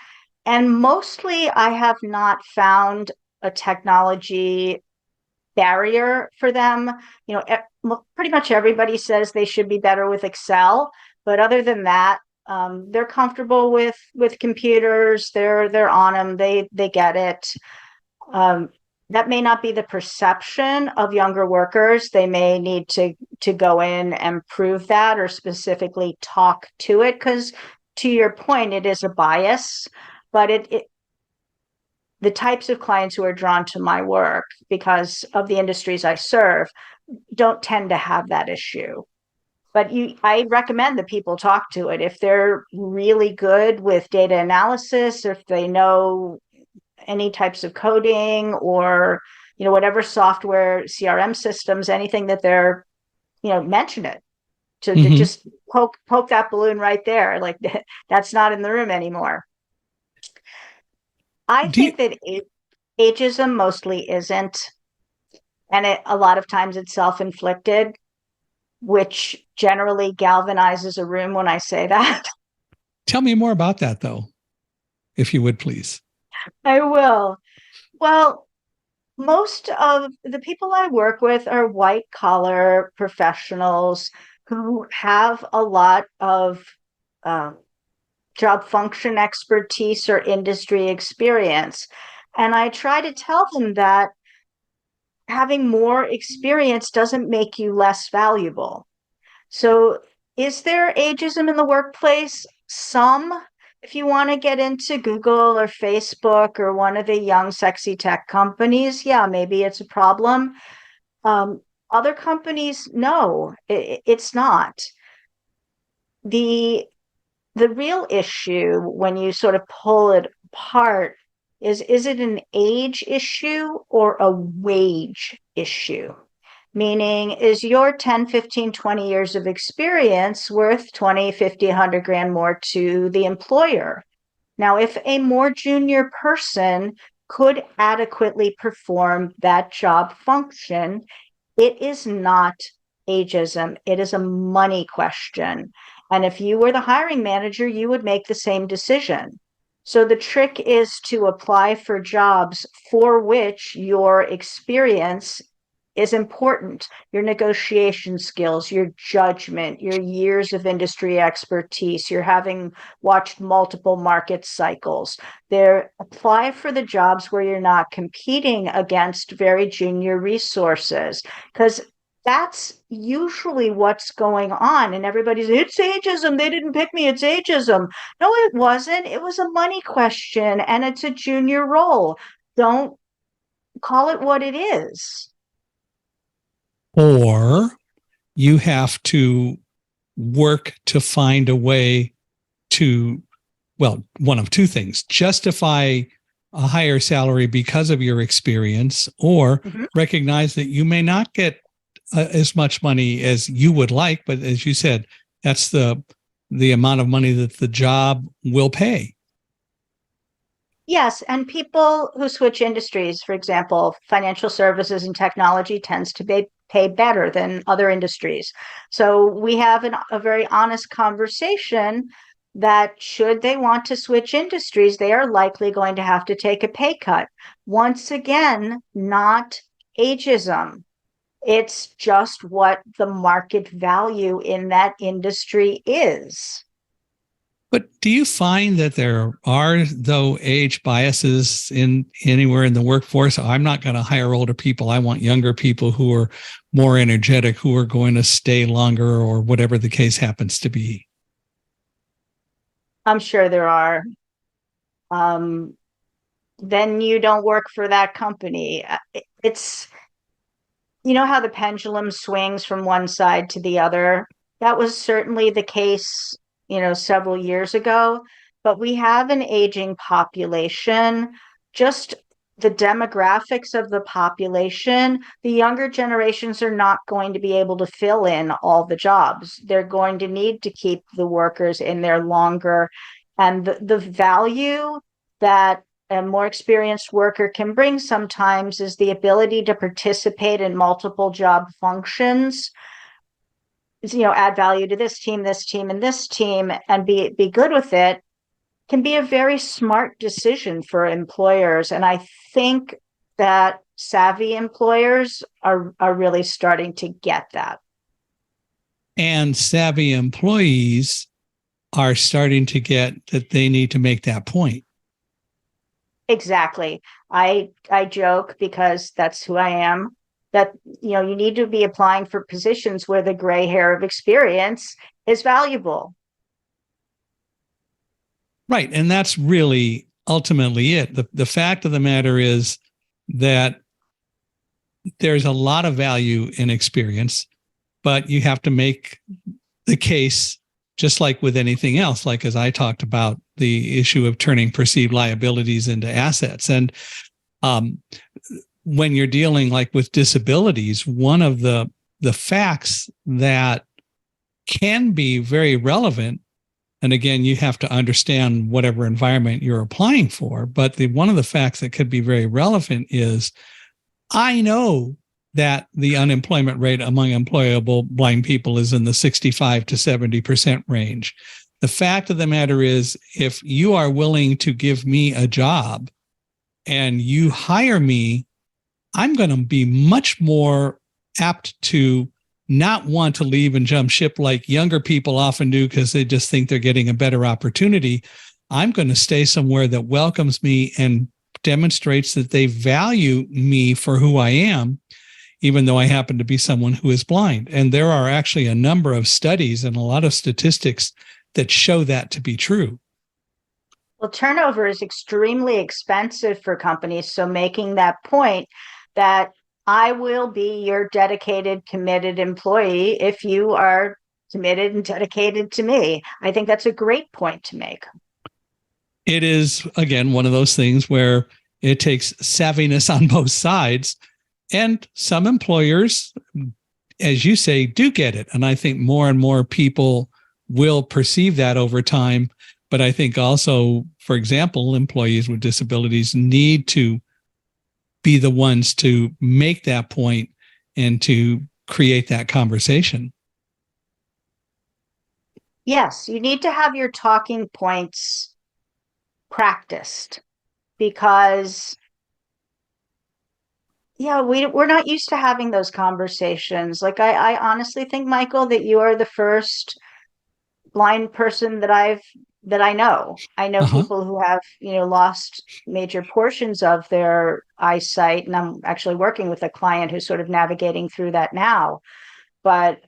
And mostly, I have not found a technology barrier for them. Pretty much everybody says they should be better with Excel, but other than that, they're comfortable with computers. They're on them. They get it. Um, that may not be the perception of younger workers. They may need to go in and prove that, or specifically talk to it, because to your point, it is a bias. But the types of clients who are drawn to my work because of the industries I serve don't tend to have that issue. But I recommend that people talk to it. If they're really good with data analysis, or if they know any types of coding, or whatever software, CRM systems, anything that they're mention it, to just poke that balloon right there, like that's not in the room anymore. I think that ageism mostly isn't, and a lot of times it's self-inflicted, which generally galvanizes a room when I say that. Tell me more about that, though, if you would, please. I will. Well, most of the people I work with are white collar professionals who have a lot of job function expertise or industry experience. And I try to tell them that having more experience doesn't make you less valuable. So, is there ageism in the workplace? Some. If you want to get into Google or Facebook or one of the young, sexy tech companies, yeah, maybe it's a problem. Other companies, no, it's not. The the real issue when you sort of pull it apart is it an age issue or a wage issue? Meaning, is your 10, 15, 20 years of experience worth 20, 50, 100 grand more to the employer? Now, if a more junior person could adequately perform that job function. It is not ageism. It is a money question. And if you were the hiring manager, you would make the same decision. So the trick is to apply for jobs for which your experience is important, your negotiation skills, your judgment, your years of industry expertise, your having watched multiple market cycles. There, apply for the jobs where you're not competing against very junior resources, because that's usually what's going on. And everybody's, it's ageism. They didn't pick me. It's ageism. No, it wasn't. It was a money question, and it's a junior role. Don't call it what it is. Or you have to work to find a way to, well, one of two things: justify a higher salary because of your experience, or recognize that you may not get as much money as you would like, but as you said, that's the amount of money that the job will pay. Yes, and people who switch industries, for example, financial services and technology tends to pay better than other industries. So we have a very honest conversation that should they want to switch industries, they are likely going to have to take a pay cut. Once again, not ageism. It's just what the market value in that industry is. But do you find that there are, though, age biases in anywhere in the workforce? I'm not going to hire older people. I want younger people who are more energetic, who are going to stay longer, or whatever the case happens to be. I'm sure there are. Then you don't work for that company. It's, you know how the pendulum swings from one side to the other? That was certainly the case, several years ago, but we have an aging population. Just the demographics of the population, the younger generations are not going to be able to fill in all the jobs. They're going to need to keep the workers in there longer. And the value that a more experienced worker can bring sometimes is the ability to participate in multiple job functions, add value to this team, and this team, and be good with it, can be a very smart decision for employers. And I think that savvy employers are really starting to get that. And savvy employees are starting to get that they need to make that point. Exactly. I joke, because that's who I am, that you need to be applying for positions where the gray hair of experience is valuable. Right. And that's really ultimately it. The fact of the matter is that there's a lot of value in experience, but you have to make the case, just like with anything else, like as I talked about the issue of turning perceived liabilities into assets. And when you're dealing like with disabilities, one of the facts that can be very relevant, and again, you have to understand whatever environment you're applying for, but one of the facts that could be very relevant is, I know that the unemployment rate among employable blind people is in the 65 to 70% range. The fact of the matter is, if you are willing to give me a job and you hire me, I'm going to be much more apt to not want to leave and jump ship like younger people often do because they just think they're getting a better opportunity. I'm going to stay somewhere that welcomes me and demonstrates that they value me for who I am, even though I happen to be someone who is blind. And there are actually a number of studies and a lot of statistics that show that to be true. Well, turnover is extremely expensive for companies. So making that point that I will be your dedicated, committed employee if you are committed and dedicated to me. I think that's a great point to make. It is, again, one of those things where it takes savviness on both sides. And some employers, as you say, do get it. And I think more and more people will perceive that over time. But I think also, for example, employees with disabilities need to be the ones to make that point and to create that conversation. Yes, you need to have your talking points practiced because we're not used to having those conversations. Like I honestly think, Michael, that you are the first blind person that I know. I know Uh-huh. people who have, lost major portions of their eyesight, and I'm actually working with a client who's sort of navigating through that now. But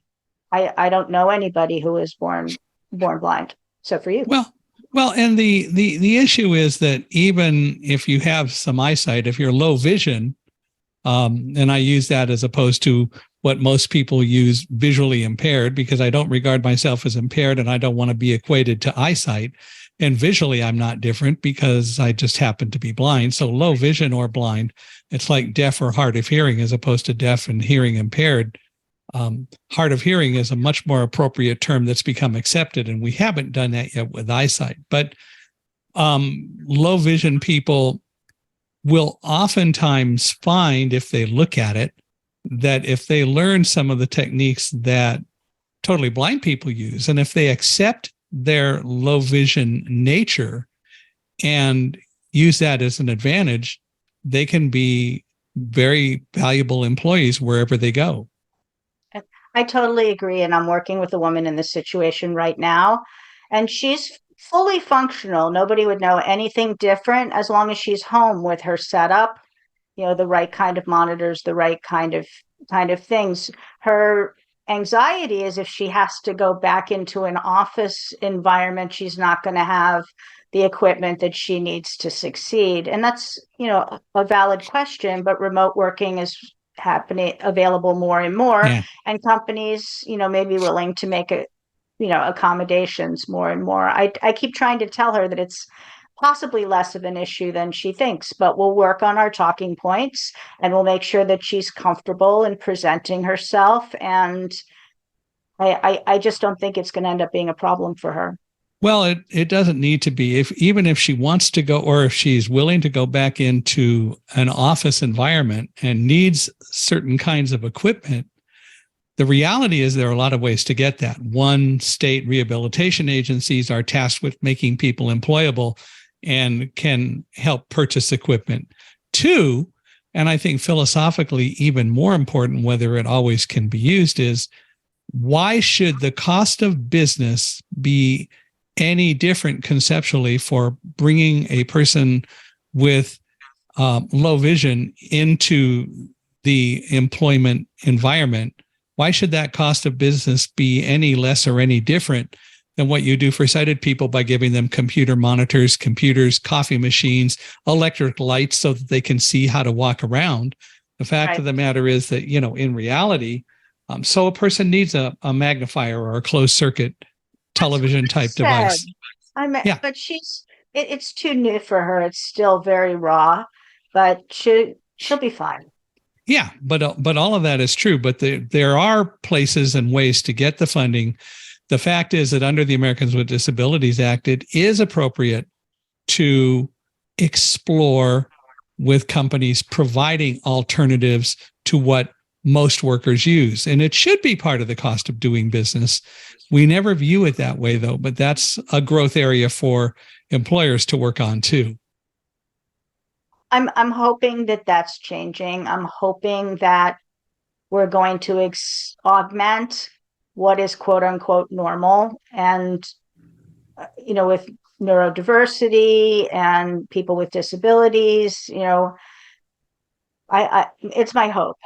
I don't know anybody who was born blind. So for you. Well, and the issue is that even if you have some eyesight, if you're low vision, and I use that as opposed to what most people use, visually impaired, because I don't regard myself as impaired and I don't want to be equated to eyesight. And visually, I'm not different because I just happen to be blind. So low vision or blind, it's like deaf or hard of hearing as opposed to deaf and hearing impaired. Hard of hearing is a much more appropriate term that's become accepted, and we haven't done that yet with eyesight. But low vision people will oftentimes find, if they look at it, that if they learn some of the techniques that totally blind people use, and if they accept their low vision nature and use that as an advantage, they can be very valuable employees wherever they go. I totally agree. And I'm working with a woman in this situation right now, and she's fully functional. Nobody would know anything different as long as she's home with her setup, the right kind of monitors, the right kind of things. Her anxiety is if she has to go back into an office environment, she's not going to have the equipment that she needs to succeed. And that's, a valid question, but remote working is available more and more. Yeah. And companies, may be willing to make it, accommodations more and more. I keep trying to tell her that it's possibly less of an issue than she thinks, but we'll work on our talking points and we'll make sure that she's comfortable in presenting herself. And I just don't think it's going to end up being a problem for her. Well, it doesn't need to be. Even if she wants to go, or if she's willing to go back into an office environment and needs certain kinds of equipment, the reality is there are a lot of ways to get that. One, state rehabilitation agencies are tasked with making people employable and can help purchase equipment. Two, and I think philosophically even more important, whether it always can be used, is why should the cost of business be any different conceptually for bringing a person with low vision into the employment environment? Why should that cost of business be any less or any different than what you do for sighted people by giving them computer monitors, computers, coffee machines, electric lights so that they can see how to walk around? The fact of the matter is that, in reality, so a person needs a magnifier or a closed circuit television type device. But it's too new for her. It's still very raw, but she'll be fine. Yeah, but all of that is true. But there are places and ways to get the funding. The fact is that under the Americans with Disabilities Act, it is appropriate to explore with companies providing alternatives to what most workers use. And it should be part of the cost of doing business. We never view it that way, though, but that's a growth area for employers to work on, too. I'm hoping that that's changing. I'm hoping that we're going to augment what is quote unquote normal. And, with neurodiversity and people with disabilities, it's my hope.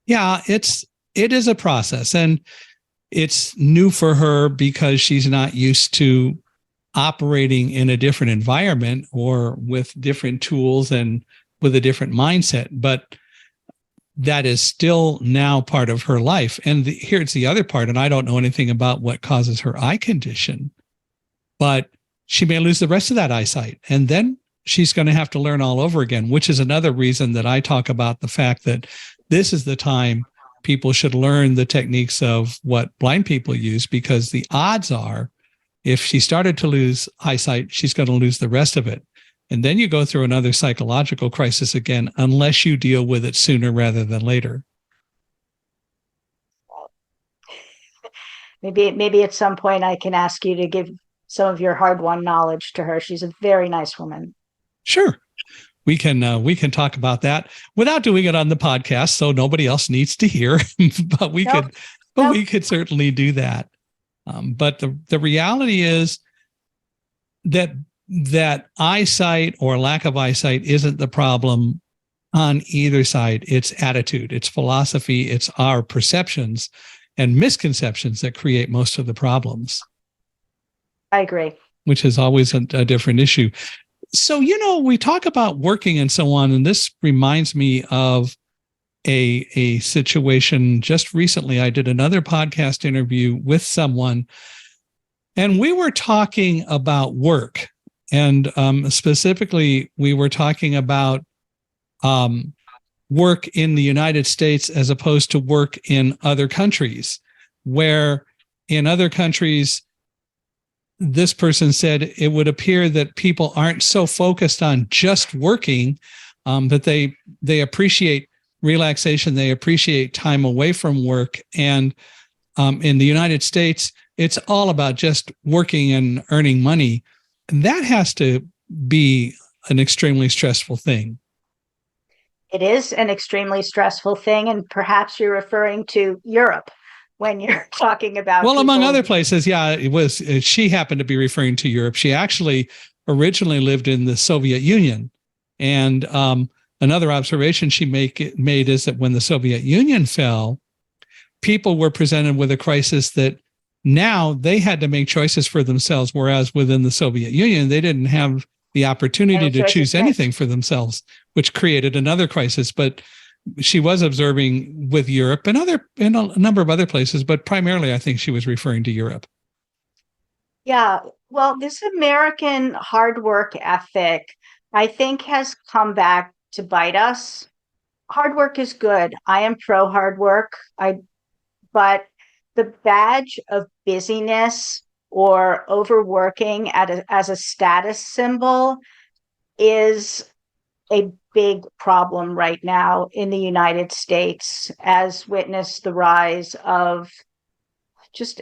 Yeah, it is a process, and it's new for her because she's not used to operating in a different environment or with different tools and with a different mindset. But that is still now part of her life. And here's the other part, and I don't know anything about what causes her eye condition, but she may lose the rest of that eyesight. And then she's going to have to learn all over again, which is another reason that I talk about the fact that this is the time people should learn the techniques of what blind people use, because the odds are If she started to lose eyesight, she's going to lose the rest of it. And then you go through another psychological crisis again, unless you deal with it sooner rather than later. Maybe at some point I can ask you to give some of your hard-won knowledge to her. She's a very nice woman. Sure. We can talk about that without doing it on the podcast, so nobody else needs to hear. But we could certainly do that. But the reality is that eyesight or lack of eyesight isn't the problem on either side. It's attitude, it's philosophy, it's our perceptions and misconceptions that create most of the problems. I agree. Which is always a different issue. So, we talk about working and so on, and this reminds me of a situation just recently. I did another podcast interview with someone, and we were talking about work. And specifically, we were talking about work in the United States as opposed to work in other countries, where in other countries, this person said it would appear that people aren't so focused on just working, that they appreciate relaxation, they appreciate time away from work. And in the United States, it's all about just working and earning money. And that has to be an extremely stressful thing. It is an extremely stressful thing. And perhaps you're referring to Europe when you're talking about. Well, among other places, yeah, it was. She happened to be referring to Europe. She actually originally lived in the Soviet Union. And another observation she made is that when the Soviet Union fell, people were presented with a crisis that now they had to make choices for themselves, whereas within the Soviet Union, they didn't have the opportunity to choose anything for themselves, which created another crisis. But she was observing with Europe and a number of other places, but primarily I think she was referring to Europe. Yeah, well, this American hard work ethic, I think, has come back to bite us. Hard work is good. I am pro hard work. But the badge of busyness or overworking as a status symbol is a big problem right now in the United States, as witnessed the rise of just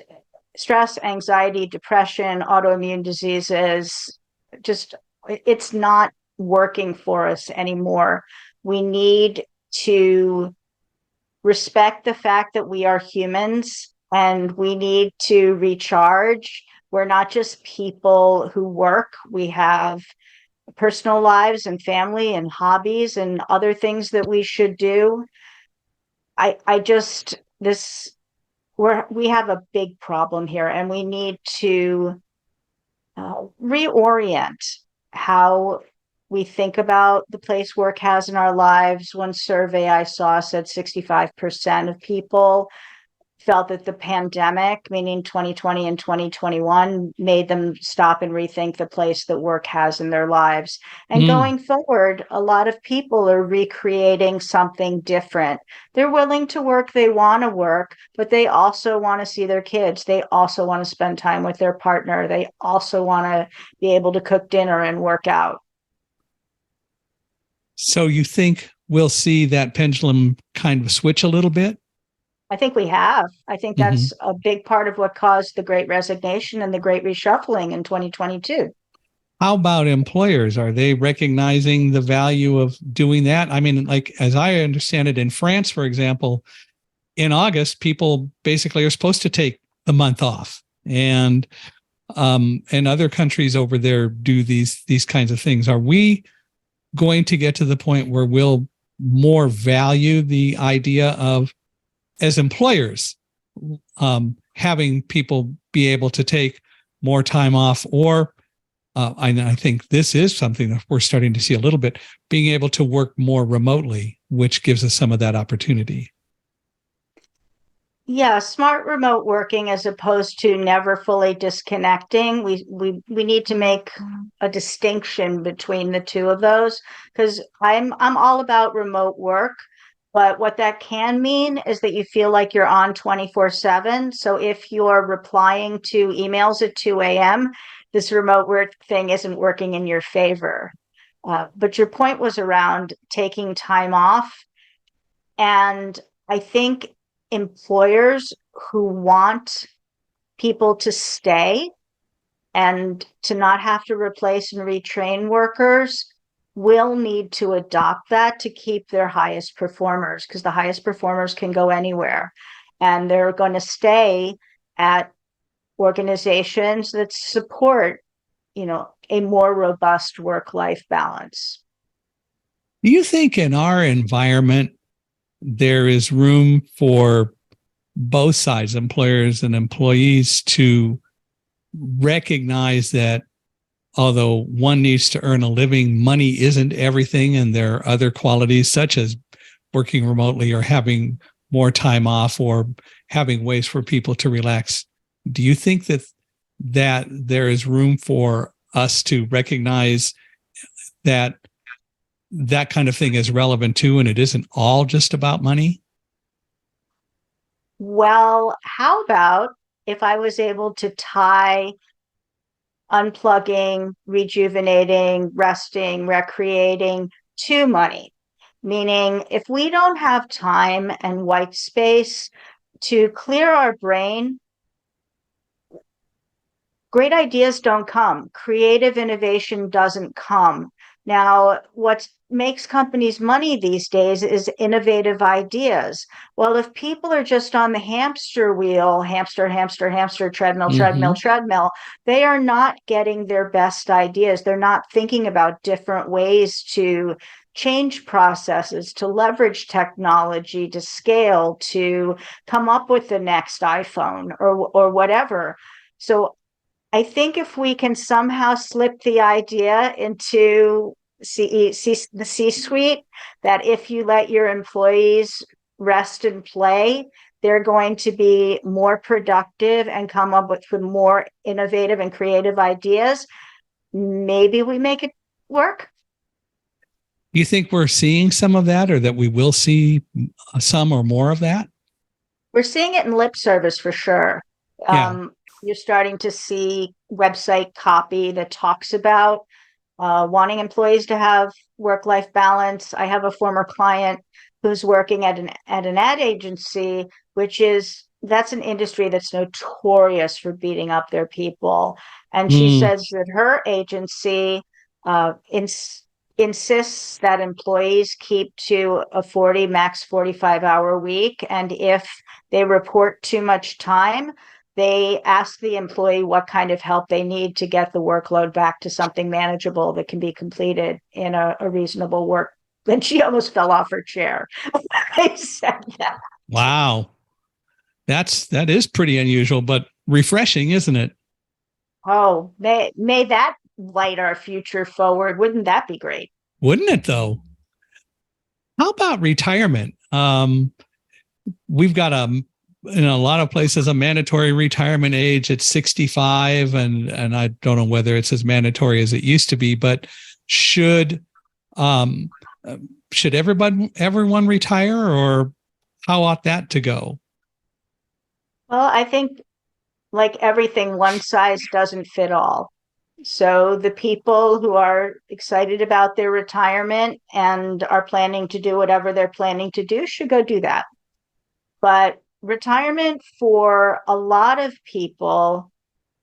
stress, anxiety, depression, autoimmune diseases. Just, it's not working for us anymore. We need to respect the fact that we are humans and we need to recharge. We're not just people who work. We have personal lives and family and hobbies and other things that we should do. We have a big problem here, and we need to reorient how we think about the place work has in our lives. One survey I saw said 65% of people felt that the pandemic, meaning 2020 and 2021, made them stop and rethink the place that work has in their lives. And going forward, a lot of people are recreating something different. They're willing to work, they want to work, but they also want to see their kids. They also want to spend time with their partner. They also want to be able to cook dinner and work out. So you think we'll see that pendulum kind of switch a little bit? I think we have. I think that's a big part of what caused the Great Resignation and the Great Reshuffling in 2022. How about employers? Are they recognizing the value of doing that? I mean, like, as I understand it, in France, for example, in August, people basically are supposed to take a month off. And other countries over there do these kinds of things. Are we going to get to the point where we'll more value the idea of, as employers, having people be able to take more time off, or I think this is something that we're starting to see a little bit, being able to work more remotely, which gives us some of that opportunity? Yeah, smart remote working as opposed to never fully disconnecting. We need to make a distinction between the two of those, because I'm all about remote work. But what that can mean is that you feel like you're on 24/7. So if you're replying to emails at 2 a.m., this remote work thing isn't working in your favor. But your point was around taking time off. And I think employers who want people to stay and to not have to replace and retrain workers will need to adopt that to keep their highest performers, because the highest performers can go anywhere and they're going to stay at organizations that support, a more robust work-life balance. Do you think in our environment, there is room for both sides, employers and employees, to recognize that although one needs to earn a living, money isn't everything, and there are other qualities such as working remotely or having more time off or having ways for people to relax? Do you think that there is room for us to recognize that that kind of thing is relevant too, and it isn't all just about money? Well, how about if I was able to tie unplugging, rejuvenating, resting, recreating to money? Meaning, if we don't have time and white space to clear our brain, great ideas don't come. Creative innovation doesn't come. Now, what makes companies money these days is innovative ideas. Well, if people are just on the hamster wheel, hamster, hamster, hamster, treadmill, treadmill, treadmill, they are not getting their best ideas. They're not thinking about different ways to change processes, to leverage technology, to scale, to come up with the next iPhone or whatever. So I think if we can somehow slip the idea into the C-suite, that if you let your employees rest and play, they're going to be more productive and come up with more innovative and creative ideas, maybe we make it work. Do you think we're seeing some of that, or that we will see some or more of that? We're seeing it in lip service for sure. Yeah. You're starting to see website copy that talks about wanting employees to have work-life balance. I have a former client who's working at an ad agency, that's an industry that's notorious for beating up their people. And she says that her agency insists that employees keep to a 40, max 45-hour week. And if they report too much time, they ask the employee what kind of help they need to get the workload back to something manageable that can be completed in a reasonable work. Then she almost fell off her chair. I said that. Wow. That is pretty unusual, but refreshing, isn't it? Oh, may that light our future forward. Wouldn't that be great? Wouldn't it though? How about retirement? We've got in a lot of places a mandatory retirement age at 65, and I don't know whether it's as mandatory as it used to be, but should everyone retire, or how ought that to go? Well, I think like everything, one size doesn't fit all. So the people who are excited about their retirement and are planning to do whatever they're planning to do should go do that. But retirement for a lot of people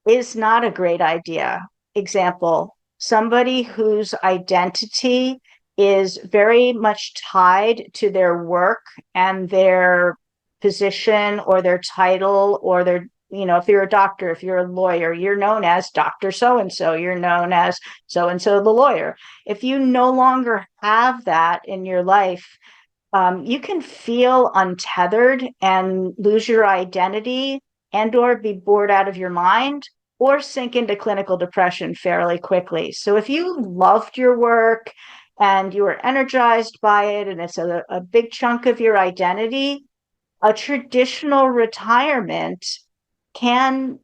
is not a great idea. Example, somebody whose identity is very much tied to their work and their position or their title or their, if you're a doctor, if you're a lawyer, you're known as Dr. So-and-so, you're known as so-and-so the lawyer. If you no longer have that in your life, you can feel untethered and lose your identity and or be bored out of your mind or sink into clinical depression fairly quickly. So if you loved your work and you were energized by it and it's a big chunk of your identity, a traditional retirement can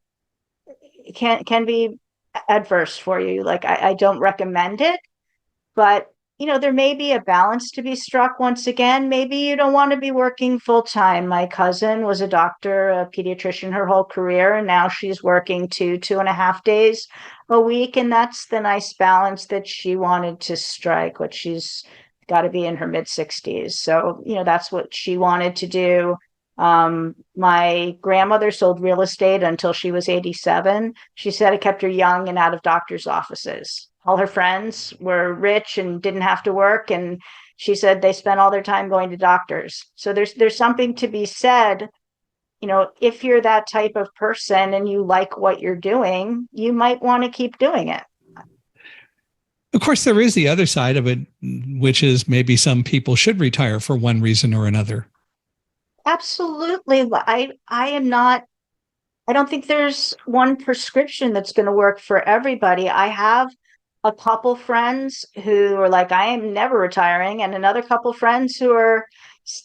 be adverse for you. Like I don't recommend it, but there may be a balance to be struck once again. Maybe you don't want to be working full time. My cousin was a doctor, a pediatrician her whole career, and now she's working 2.5 days a week. And that's the nice balance that she wanted to strike, but she's got to be in her mid 60s. So, that's what she wanted to do. My grandmother sold real estate until she was 87. She said it kept her young and out of doctors' offices. All her friends were rich and didn't have to work, and she said they spent all their time going to doctors. So there's something to be said, if you're that type of person and you like what you're doing, you might want to keep doing it. Of course, there is the other side of it, which is maybe some people should retire for one reason or another. Absolutely. I don't think there's one prescription that's going to work for everybody. I have a couple friends who are like, I am never retiring, and another couple friends who are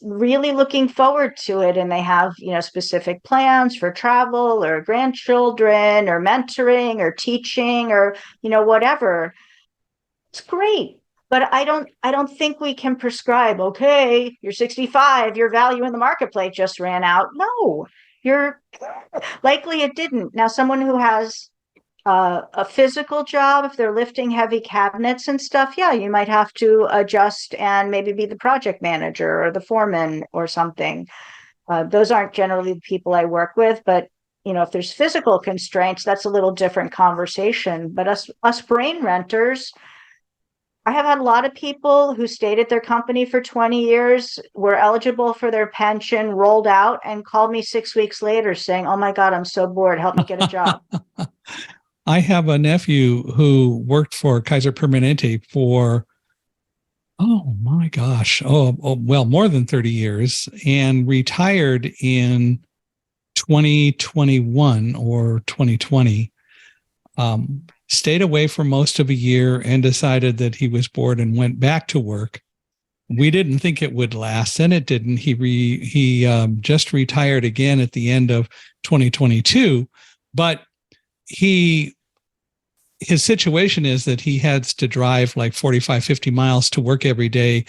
really looking forward to it. And they have, specific plans for travel or grandchildren or mentoring or teaching or, whatever. It's great. But I don't think we can prescribe, okay, you're 65, your value in the marketplace just ran out. No, you're likely it didn't. Now, someone who has a physical job, if they're lifting heavy cabinets and stuff, yeah, you might have to adjust and maybe be the project manager or the foreman or something. Those aren't generally the people I work with, but if there's physical constraints, that's a little different conversation. But us brain renters, I have had a lot of people who stayed at their company for 20 years, were eligible for their pension, rolled out, and called me 6 weeks later saying, "Oh my God, I'm so bored. Help me get a job." I have a nephew who worked for Kaiser Permanente for, oh my gosh, well, more than 30 years, and retired in 2021 or 2020. Stayed away for most of a year and decided that he was bored and went back to work. We didn't think it would last, and it didn't. He just retired again at the end of 2022, but his situation is that he has to drive like 45, 50 miles to work every day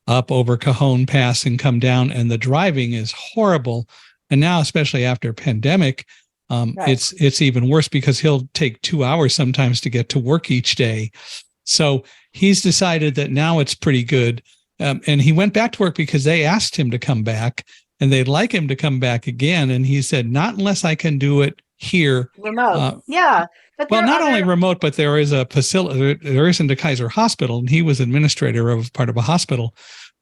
up over Cajon Pass and come down, and the driving is horrible. And now, especially after pandemic, right, it's even worse because he'll take 2 hours sometimes to get to work each day. So he's decided that now it's pretty good. And he went back to work because they asked him to come back, and they'd like him to come back again. And he said, not unless I can do it here. Remote. Yeah. But well, not only remote, but there is a facility. There isn't a Kaiser hospital, and he was administrator of part of a hospital.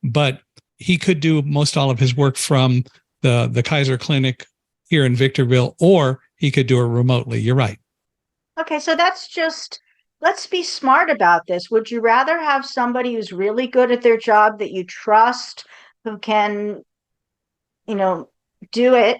But he could do most all of his work from the Kaiser clinic here in Victorville, or he could do it remotely. You're right. Okay, so that's just, let's be smart about this. Would you rather have somebody who's really good at their job that you trust, who can, do it?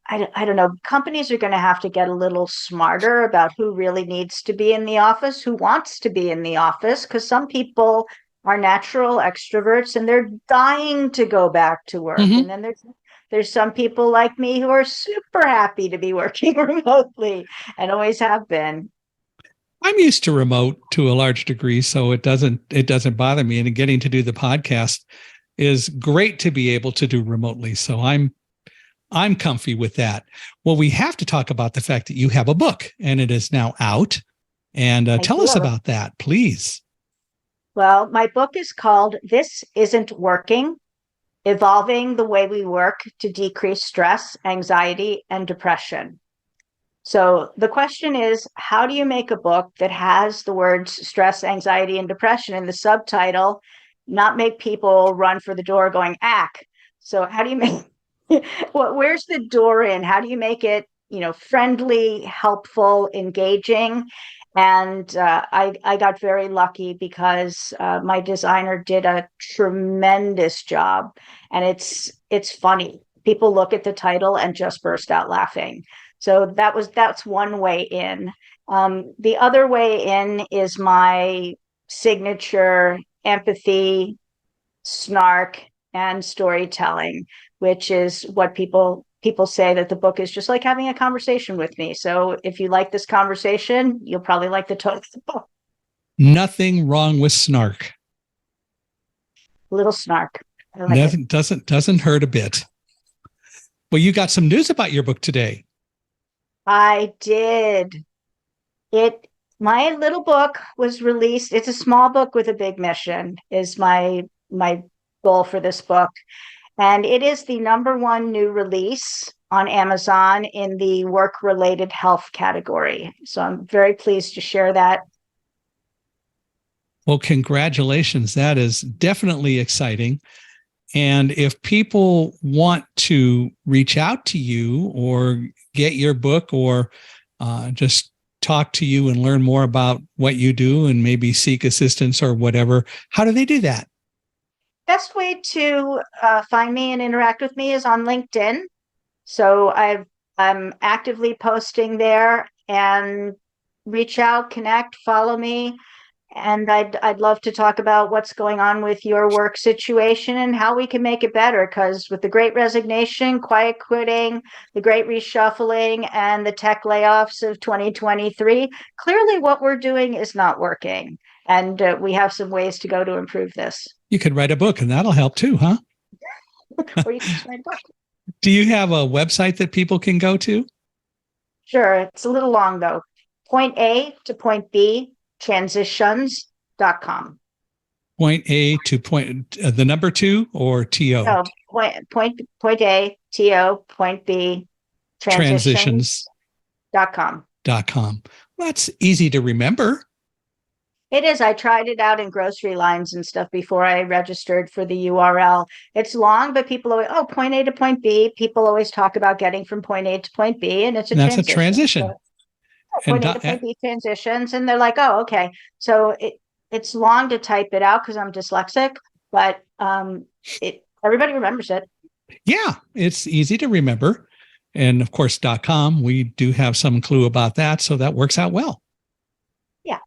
I don't know. Companies are going to have to get a little smarter about who really needs to be in the office, who wants to be in the office, because some people are natural extroverts and they're dying to go back to work. Mm-hmm. And then there's some people like me who are super happy to be working remotely and always have been. I'm used to remote to a large degree, so it doesn't bother me. And getting to do the podcast is great to be able to do remotely. So I'm comfy with that. Well, we have to talk about the fact that you have a book and it is now out. And tell us about that, please. Well, my book is called This Isn't Working: Evolving the Way We Work to Decrease Stress, Anxiety, and Depression. So the question is, how do you make a book that has the words stress, anxiety, and depression in the subtitle, not make people run for the door going, ack? So how do you make, where's the door in? How do you make it, friendly, helpful, engaging? And I got very lucky because my designer did a tremendous job. And it's funny. People look at the title and just burst out laughing. So that's one way in. The other way in is my signature empathy, snark, and storytelling, which is what people say that the book is just like having a conversation with me. So if you like this conversation, you'll probably like the tone of the book. Nothing wrong with snark. Little snark. I like it. Doesn't hurt a bit. Well, you got some news about your book today. I did. My little book was released. It's a small book with a big mission, is my goal for this book. And it is the #1 new release on Amazon in the work-related health category. So I'm very pleased to share that. Well, congratulations. That is definitely exciting. And if people want to reach out to you or get your book or just talk to you and learn more about what you do and maybe seek assistance or whatever, how do they do that? Best way to find me and interact with me is on LinkedIn. So I'm actively posting there, and reach out, connect, follow me. And I'd love to talk about what's going on with your work situation and how we can make it better. Because with the Great Resignation, quiet quitting, the Great Reshuffling, and the tech layoffs of 2023, clearly what we're doing is not working. And we have some ways to go to improve this. You could write a book and that'll help too, huh? Or you can just write a book. Do you have a website that people can go to? Sure. It's a little long though. Point A to point B, transitions.com. Point A to point, the number 2 or TO? No, point A, TO, point B, transitions.com. .com. Well, that's easy to remember. It is. I tried it out in grocery lines and stuff before I registered for the URL. It's long, but people always, point A to point B. People always talk about getting from point A to point B, and it's a transition. That's a transition. So, point A to point B transitions, and they're like, oh, okay. So it's long to type it out because I'm dyslexic, but everybody remembers it. Yeah, it's easy to remember. And of course, .com, we do have some clue about that, so that works out well. Yeah.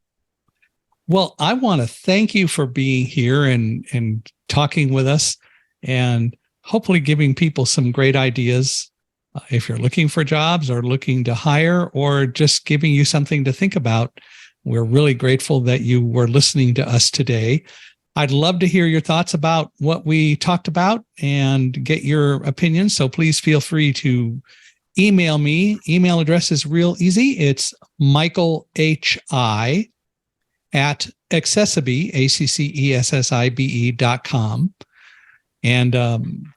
Well, I want to thank you for being here and talking with us and hopefully giving people some great ideas if you're looking for jobs or looking to hire or just giving you something to think about. We're really grateful that you were listening to us today. I'd love to hear your thoughts about what we talked about and get your opinions. So please feel free to email me. Email address is real easy. It's michaelhi@accessibe, ACCESSIBE.com. And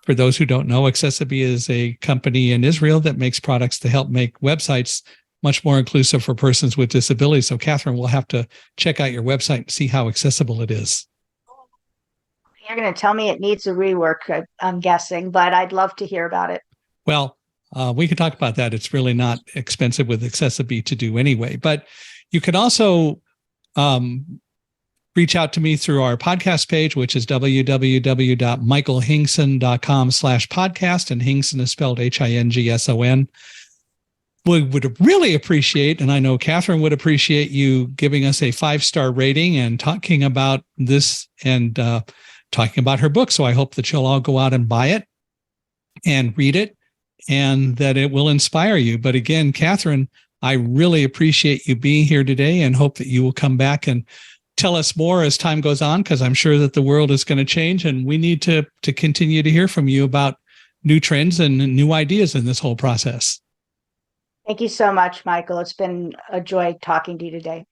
for those who don't know, Accessibe is a company in Israel that makes products to help make websites much more inclusive for persons with disabilities. So Catherine, we'll have to check out your website and see how accessible it is. You're going to tell me it needs a rework, I'm guessing, but I'd love to hear about it. Well, we could talk about that. It's really not expensive with Accessibe to do anyway. But you can also reach out to me through our podcast page, which is www.michaelhingson.com/podcast. And Hingson is spelled Hingson. We would really appreciate, and I know Catherine would appreciate you giving us a 5-star rating and talking about this and talking about her book. So I hope that you'll all go out and buy it and read it and that it will inspire you. But again, Catherine, I really appreciate you being here today and hope that you will come back and tell us more as time goes on, because I'm sure that the world is going to change and we need to continue to hear from you about new trends and new ideas in this whole process. Thank you so much, Michael. It's been a joy talking to you today.